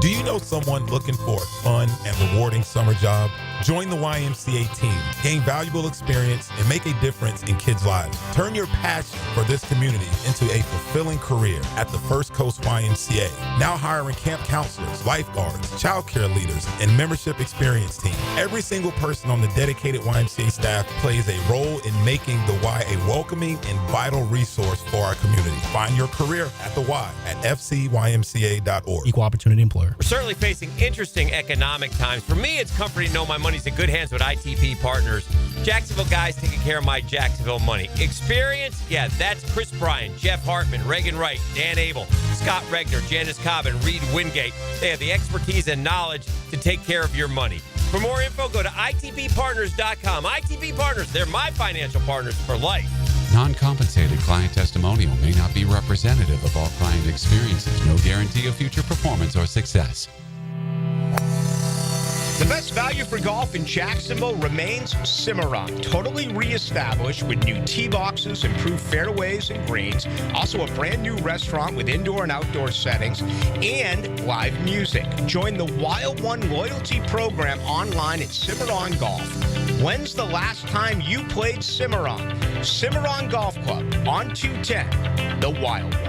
Do you know someone looking for a fun and rewarding summer job? Join the YMCA team, gain valuable experience, and make a difference in kids' lives. Turn your passion for this community into a fulfilling career at the First Coast YMCA. Now hiring camp counselors, lifeguards, child care leaders, and membership experience team. Every single person on the dedicated YMCA staff plays a role in making the Y a welcoming and vital resource for our community. Find your career at the Y at fcymca.org. Equal opportunity employer. We're certainly facing interesting economic times. For me, it's comforting to know my money's in good hands with ITP Partners. Jacksonville guys taking care of my Jacksonville money. Experience? Yeah, that's Chris Bryan, Jeff Hartman, Reagan Wright, Dan Abel, Scott Regner, Janice Cobb, and Reed Wingate. They have the expertise and knowledge to take care of your money. For more info, go to itppartners.com. ITP Partners, they're my financial partners for life. Non-compensated client testimonial may not be representative of all client experiences. No guarantee of future performance or success. The best value for golf in Jacksonville remains Cimarron, totally reestablished with new tee boxes, improved fairways and greens, also a brand new restaurant with indoor and outdoor settings, and live music. Join the Wild One loyalty program online at Cimarron Golf. When's the last time you played Cimarron? Cimarron Golf Club on 210, the Wild One.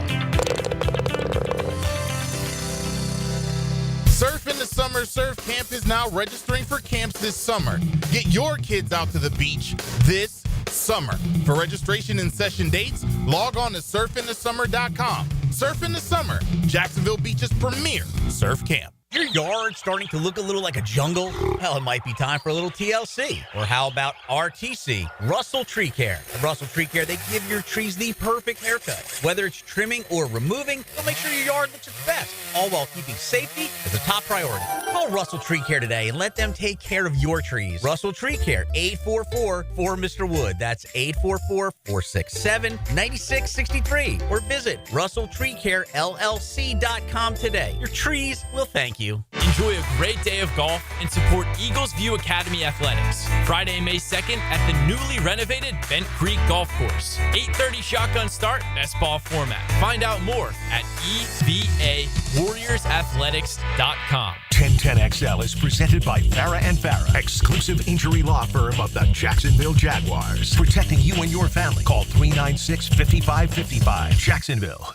Surf in the Summer Surf Camp is now registering for camps this summer. Get your kids out to the beach this summer. For registration and session dates, log on to surfinthesummer.com. Surf in the Summer, Jacksonville Beach's premier surf camp. Your yard starting to look a little like a jungle? Well, it might be time for a little TLC. Or how about RTC, Russell Tree Care? At Russell Tree Care, they give your trees the perfect haircut. Whether it's trimming or removing, they'll make sure your yard looks its best, all while keeping safety as a top priority. Call Russell Tree Care today and let them take care of your trees. Russell Tree Care, 844-4Mr. Wood. That's 844-467-9663. Or visit RussellTreeCareLLC.com today. Your trees will thank you. Enjoy a great day of golf and support Eagles View Academy Athletics. Friday, May 2nd at the newly renovated Bent Creek Golf Course. 8:30 shotgun start, best ball format. Find out more at EVAWarriorsAthletics.com. 1010XL is presented by Farah and Farah, exclusive injury law firm of the Jacksonville Jaguars. Protecting you and your family. Call 396-5555. Jacksonville.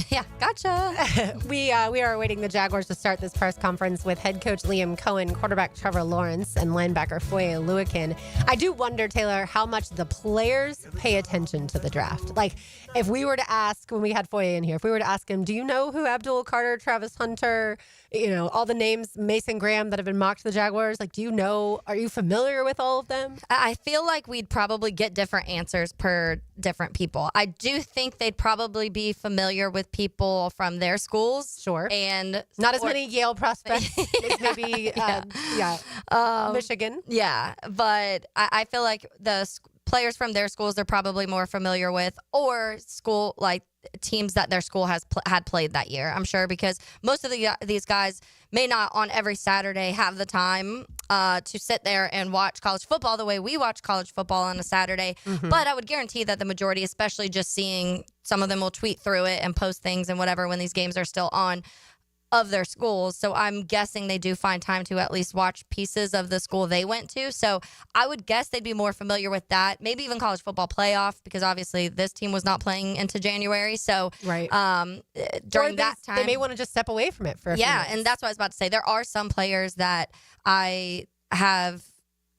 Yeah, gotcha. we are awaiting the Jaguars to start this press conference with head coach Liam Cohen, quarterback Trevor Lawrence, and linebacker Foye Oluokun. I do wonder, Taylor, how much the players pay attention to the draft. Like, if we were to ask, when we had Foye in here, if we were to ask him, do you know who Abdul Carter, Travis Hunter, all the names, Mason Graham, that have been mocked to the Jaguars, like, are you familiar with all of them? I feel like we'd probably get different answers per different people. I do think they'd probably be familiar with people from their schools. Sure. And not as many Yale prospects as maybe Michigan. Yeah. But I feel like the players from their schools they're probably more familiar with, or school like teams that their school had played that year. I'm sure, because most of these guys may not on every Saturday have the time to sit there and watch college football the way we watch college football on a Saturday. Mm-hmm. But I would guarantee that the majority, especially just seeing some of them will tweet through it and post things and whatever when these games are still on, of their schools. So I'm guessing they do find time to at least watch pieces of the school they went to. So I would guess they'd be more familiar with that. Maybe even college football playoff, because obviously this team was not playing into January. So right. During that time, they may want to just step away from it for a few minutes. And that's what I was about to say. There are some players that I have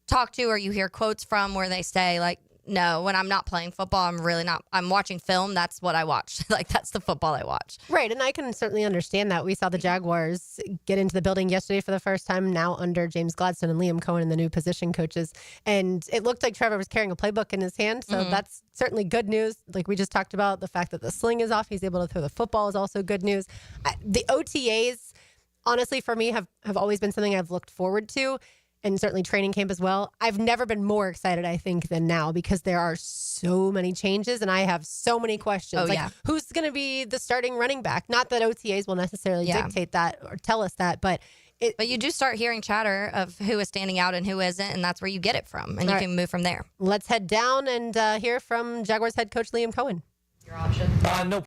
talked to, or you hear quotes from, where they say, like, no, when I'm not playing football, I'm really not. I'm watching film. That's what I watch. Like, that's the football I watch. Right. And I can certainly understand that. We saw the Jaguars get into the building yesterday for the first time, now under James Gladstone and Liam Cohen and the new position coaches. And it looked like Trevor was carrying a playbook in his hand. So that's certainly good news. Like we just talked about, the fact that the sling is off, he's able to throw the football is also good news. The OTAs, honestly, for me, have always been something I've looked forward to. And certainly training camp as well. I've never been more excited, I think, than now, because there are so many changes and I have so many questions. Who's going to be the starting running back? Not that OTAs will necessarily dictate that or tell us that, but you do start hearing chatter of who is standing out and who isn't, and that's where you get it from, and you can move from there. Let's head down and hear from Jaguars head coach Liam Cohen. Your option? No